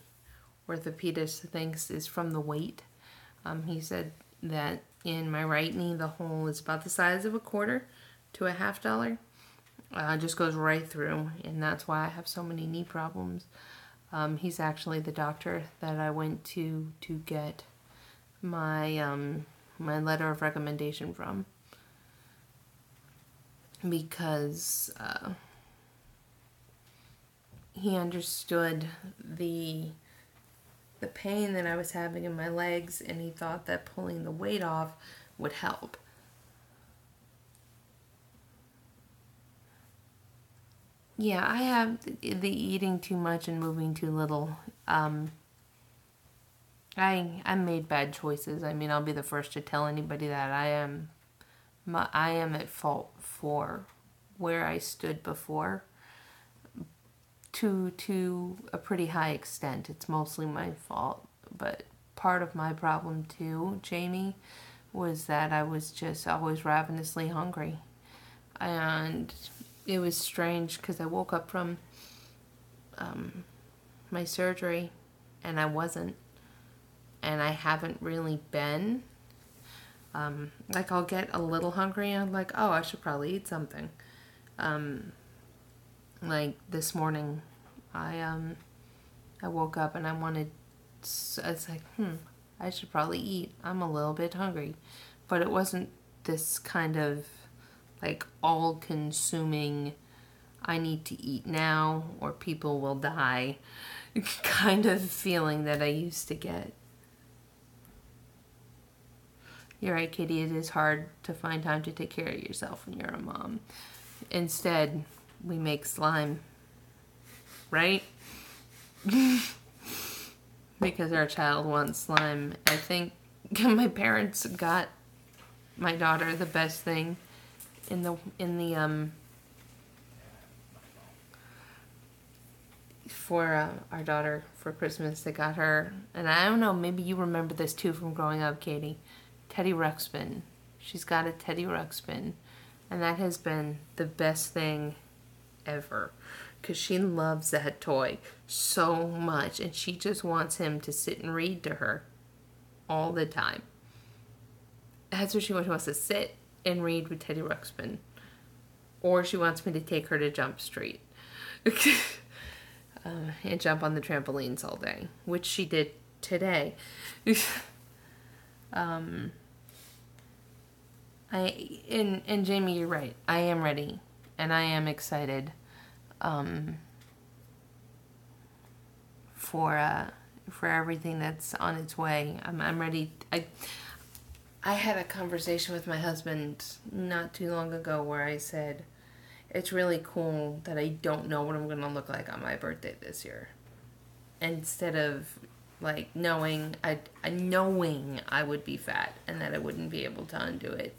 orthopedist thinks is from the weight. He said that in my right knee the hole is about the size of a quarter to a $50. It just goes right through, and that's why I have so many knee problems. He's actually the doctor that I went to get my my letter of recommendation from, because he understood the pain that I was having in my legs, and he thought that pulling the weight off would help. Yeah, I have the eating too much and moving too little. I made bad choices. I mean, I'll be the first to tell anybody that I am at fault for where I stood before, to a pretty high extent. It's mostly my fault, but part of my problem too, Jamie, was that I was just always ravenously hungry. And it was strange because I woke up from my surgery and I wasn't. And I haven't really been. Like, I'll get a little hungry and I'm like, oh, I should probably eat something. Like this morning, I woke up and I was like, I should probably eat. I'm a little bit hungry. But it wasn't this kind of like all-consuming, I need to eat now or people will die kind of feeling that I used to get. You're right, Katie, it is hard to find time to take care of yourself when you're a mom. Instead, we make slime, right? Because our child wants slime. I think my parents got my daughter the best thing in the for our daughter for Christmas. They got her, and I don't know, maybe you remember this too from growing up, Katie. Teddy Ruxpin. She's got a Teddy Ruxpin, and that has been the best thing ever, because she loves that toy so much, and she just wants him to sit and read to her all the time. That's what she wants. She wants to sit and read with Teddy Ruxpin, or she wants me to take her to Jump Street. And jump on the trampolines all day, which she did today. And Jamie, you're right. I am ready, and I am excited for everything that's on its way. I'm ready. I had a conversation with my husband not too long ago where I said, it's really cool that I don't know what I'm going to look like on my birthday this year. Instead of like knowing I would be fat and that I wouldn't be able to undo it.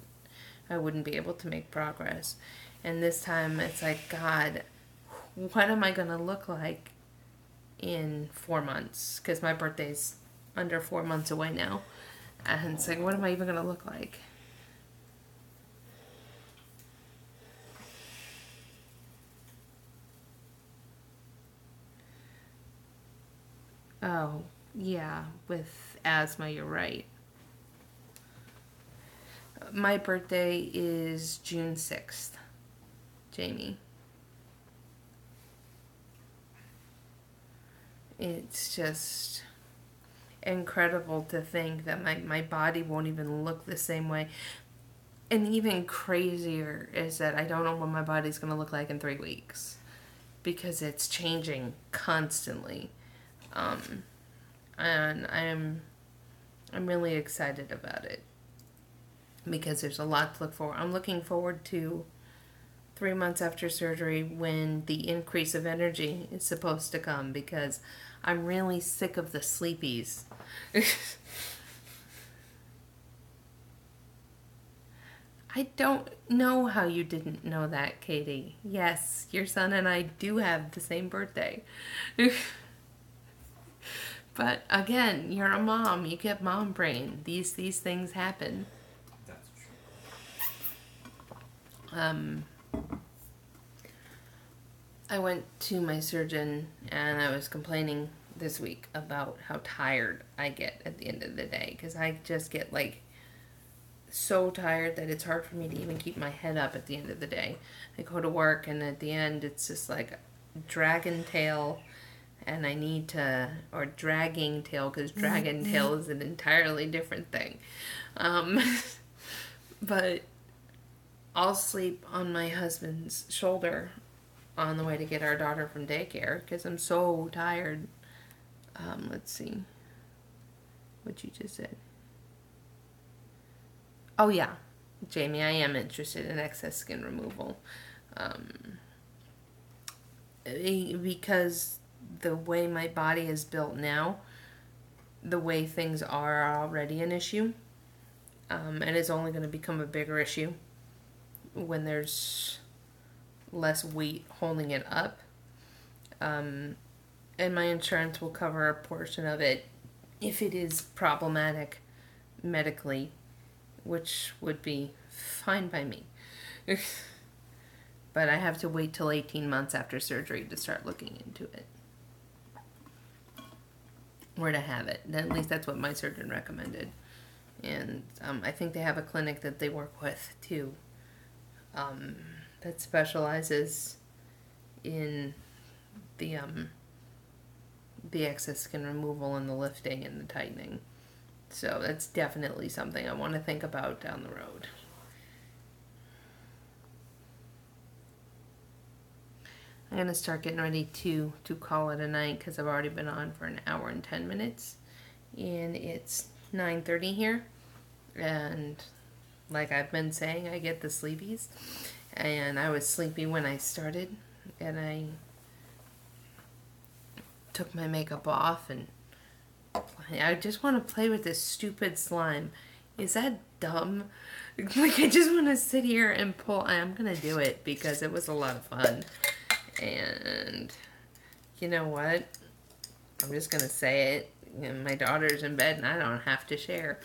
I wouldn't be able to make progress. And this time it's like, God, what am I going to look like in 4 months? Because my birthday's under 4 months away now. And it's like, what am I even going to look like? Oh, yeah, with asthma, you're right. My birthday is June 6th, Jamie. It's just incredible to think that my body won't even look the same way. And even crazier is that I don't know what my body's going to look like in 3 weeks, because it's changing constantly. And I'm really excited about it, because there's a lot to look forward. I'm looking forward to 3 months after surgery, when the increase of energy is supposed to come, because I'm really sick of the sleepies. I don't know how you didn't know that, Katie. Yes, your son and I do have the same birthday. But again, you're a mom. You get mom brain. These things happen. That's true. I went to my surgeon and I was complaining this week about how tired I get at the end of the day, because I just get like so tired that it's hard for me to even keep my head up at the end of the day. I go to work and at the end it's just like dragon tail, and I need to, or dragging tail, because dragon tail is an entirely different thing. But I'll sleep on my husband's shoulder on the way to get our daughter from daycare, because I'm so tired. Let's see what you just said. Oh yeah, Jamie, I am interested in excess skin removal. Because the way my body is built now, the way things are already an issue. And it's only going to become a bigger issue when there's less weight holding it up. And my insurance will cover a portion of it if it is problematic medically, which would be fine by me. But I have to wait till 18 months after surgery to start looking into it. Or to have it. At least that's what my surgeon recommended. And I think they have a clinic that they work with too, that specializes in the excess skin removal and the lifting and the tightening. So that's definitely something I want to think about down the road. I'm going to start getting ready to call it a night, because I've already been on for an hour and 10 minutes. And it's 9:30 here. And like I've been saying, I get the sleepies. And I was sleepy when I started. And I took my makeup off, and I just want to play with this stupid slime. Is that dumb? Like, I just want to sit here and pull. I'm going to do it because it was a lot of fun. And you know what? I'm just gonna say it. My daughter's in bed and I don't have to share.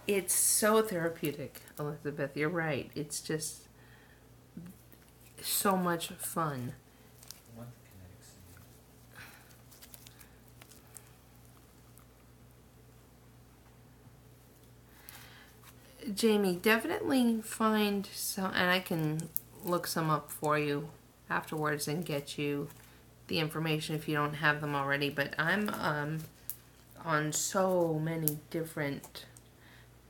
It's so therapeutic, Elizabeth. You're right. It's just so much fun. What the kinetic say? Jamie, definitely find some, and I can look some up for you afterwards and get you the information if you don't have them already. But I'm on so many different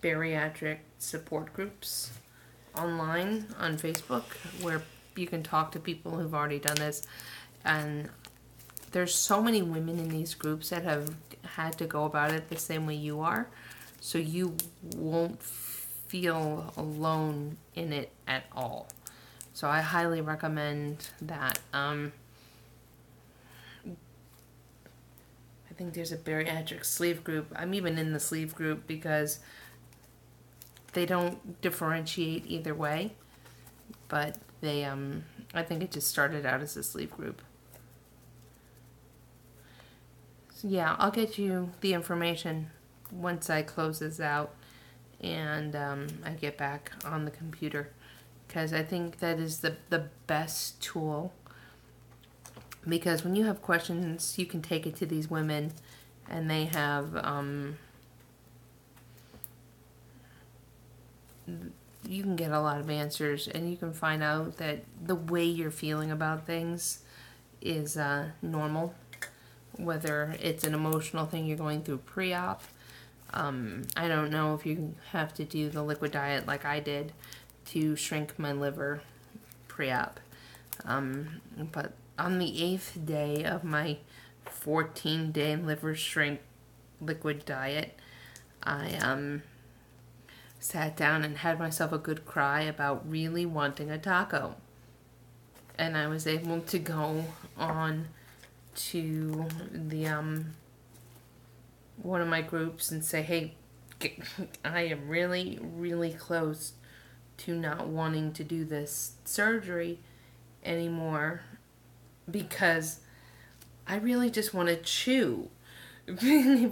bariatric support groups online on Facebook where you can talk to people who've already done this, and there's so many women in these groups that have had to go about it the same way you are, so you won't feel alone in it at all. So I highly recommend that. I think there's a bariatric sleeve group. I'm even in the sleeve group because they don't differentiate either way, but they I think it just started out as a sleeve group. So yeah, I'll get you the information once I close this out and I get back on the computer, because I think that is the best tool, because when you have questions you can take it to these women and they have you can get a lot of answers, and you can find out that the way you're feeling about things is normal, whether it's an emotional thing you're going through pre-op. I don't know if you have to do the liquid diet like I did to shrink my liver pre-op, but on the 8th day of my 14-day liver shrink liquid diet, I sat down and had myself a good cry about really wanting a taco. And I was able to go on to the one of my groups and say, hey, I am really, really close to not wanting to do this surgery anymore because I really just want to chew. It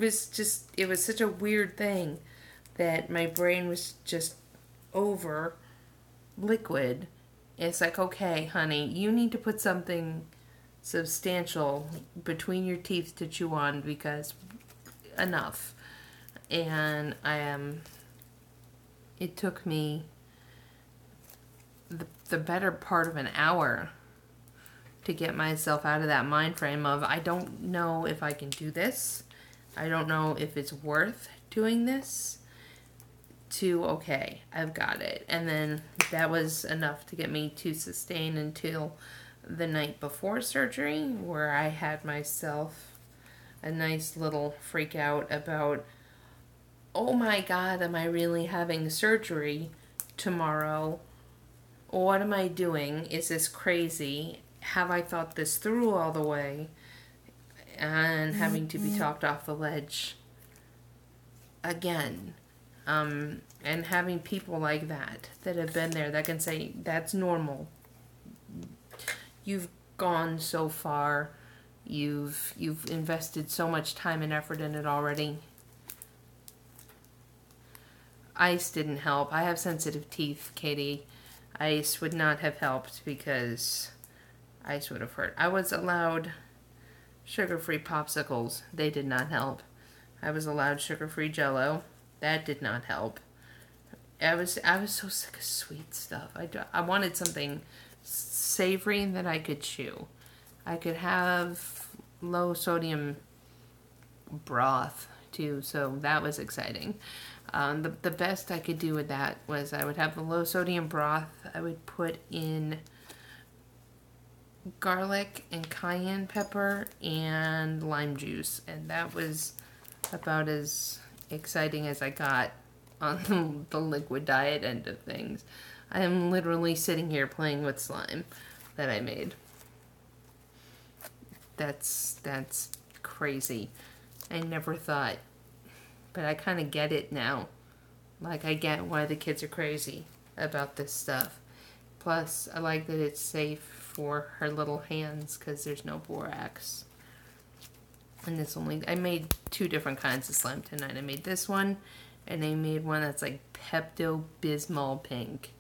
was such a weird thing that my brain was just over liquid. It's like, okay, honey, you need to put something substantial between your teeth to chew on, because enough. And it took me the better part of an hour to get myself out of that mind frame of, I don't know if I can do this. I don't know if it's worth doing this, to, okay, I've got it. And then that was enough to get me to sustain until the night before surgery, where I had myself a nice little freak out about, oh my God, am I really having surgery tomorrow? What am I doing? Is this crazy? Have I thought this through all the way? And having to be talked off the ledge again. And having people like that have been there that can say, that's normal. You've gone so far. You've invested so much time and effort in it already. Ice didn't help. I have sensitive teeth, Katie. Ice would not have helped because ice would have hurt. I was allowed sugar-free popsicles. They did not help. I was allowed sugar-free Jell-O. That did not help. I was so sick of sweet stuff. I wanted something savory that I could chew. I could have low sodium broth too, so that was exciting. The best I could do with that was I would have the low sodium broth. I would put in garlic and cayenne pepper and lime juice, and that was about as exciting as I got on the liquid diet end of things. I am literally sitting here playing with slime that I made. That's crazy. I never thought, but I kind of get it now. Like, I get why the kids are crazy about this stuff. Plus, I like that it's safe for her little hands because there's no borax. And this I made 2 different kinds of slime tonight. I made this one, and I made one that's like Pepto-Bismol pink.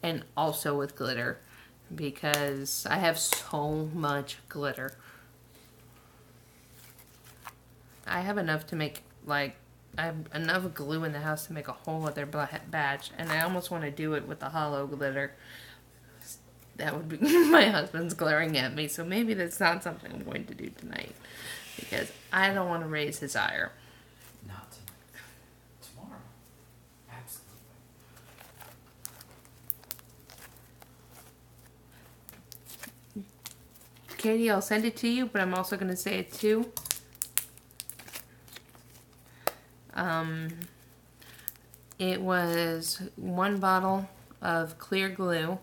And also with glitter, because I have so much glitter. I have enough to make, like, I have enough glue in the house to make a whole other batch, and I almost want to do it with the hollow glitter. That would be, my husband's glaring at me, so maybe that's not something I'm going to do tonight, because I don't want to raise his ire. Not tonight. Tomorrow. Absolutely. Katie, I'll send it to you, but I'm also going to say it too. It was 1 bottle of clear glue,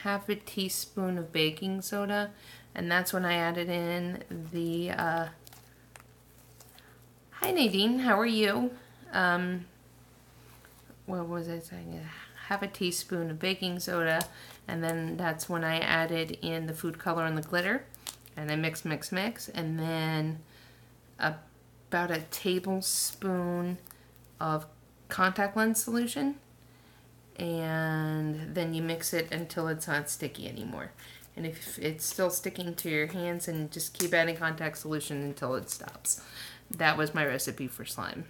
half a teaspoon of baking soda, and that's when I added in the, hi Nadine, how are you? What was I saying? Half a teaspoon of baking soda, and then that's when I added in the food color and the glitter, and I mix, and then about a tablespoon of contact lens solution, and then you mix it until it's not sticky anymore. And if it's still sticking to your hands, and just keep adding contact solution until it stops. That was my recipe for slime,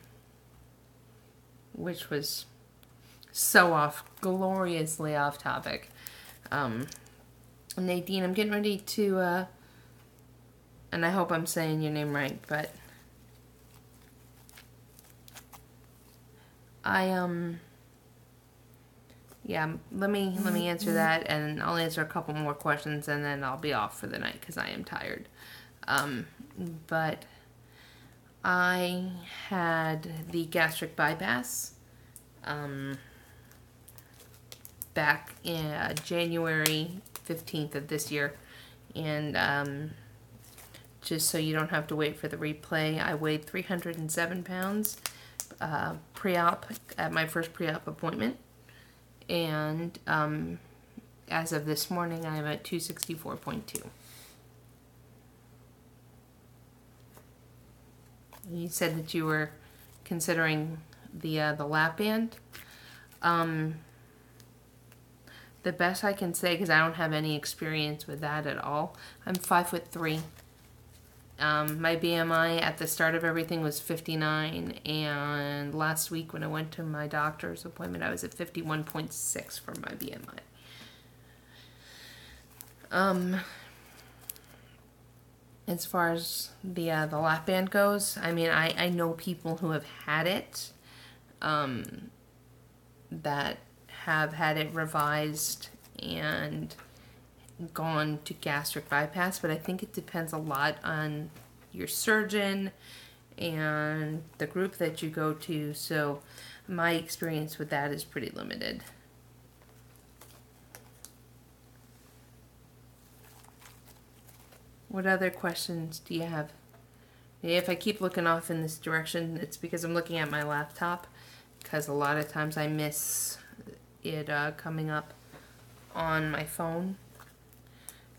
which was so gloriously off topic. Nadine, I'm getting ready to, and I hope I'm saying your name right, but yeah, let me answer that, and I'll answer a couple more questions, and then I'll be off for the night because I am tired. But I had the gastric bypass back in January 15th of this year, and just so you don't have to wait for the replay, I weighed 307 pounds pre-op at my first pre-op appointment, and as of this morning I'm at 264.2. You said that you were considering the lap band. The best I can say, because I don't have any experience with that at all, I'm 5'3". My BMI at the start of everything was 59, and last week when I went to my doctor's appointment, I was at 51.6 for my BMI. As far as the lap band goes, I mean, I know people who have had it, that have had it revised and gone to gastric bypass, but I think it depends a lot on your surgeon and the group that you go to, so my experience with that is pretty limited. What other questions do you have? If I keep looking off in this direction, it's because I'm looking at my laptop, because a lot of times I miss it coming up on my phone,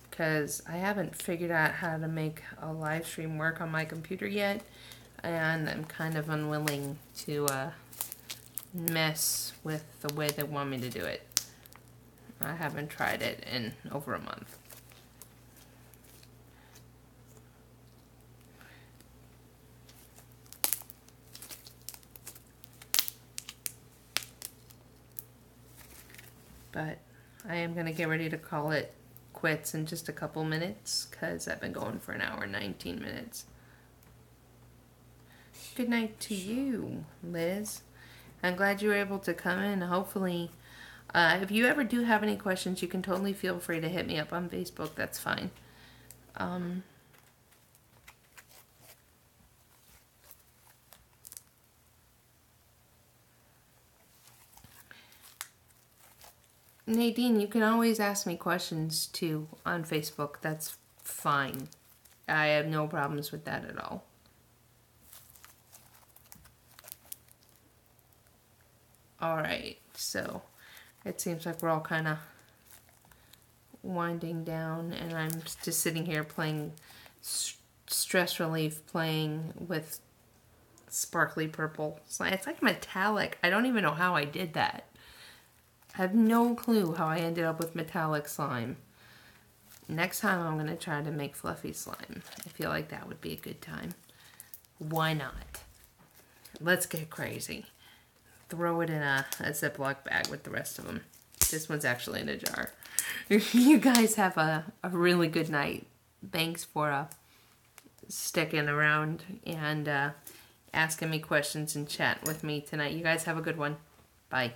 because I haven't figured out how to make a live stream work on my computer yet, and I'm kind of unwilling to mess with the way they want me to do it. I haven't tried it in over a month. But I am going to get ready to call it quits in just a couple minutes, because I've been going for an hour and 19 minutes. Good night to you, Liz. I'm glad you were able to come in. Hopefully, if you ever do have any questions, you can totally feel free to hit me up on Facebook. That's fine. Nadine, you can always ask me questions too on Facebook. That's fine. I have no problems with that at all. Alright, so it seems like we're all kind of winding down, and I'm just sitting here playing stress relief, playing with sparkly purple slime. It's like metallic. I don't even know how I did that. I have no clue how I ended up with metallic slime. Next time I'm going to try to make fluffy slime. I feel like that would be a good time. Why not? Let's get crazy. Throw it in a Ziploc bag with the rest of them. This one's actually in a jar. You guys have a really good night. Thanks for sticking around and asking me questions and chatting with me tonight. You guys have a good one. Bye.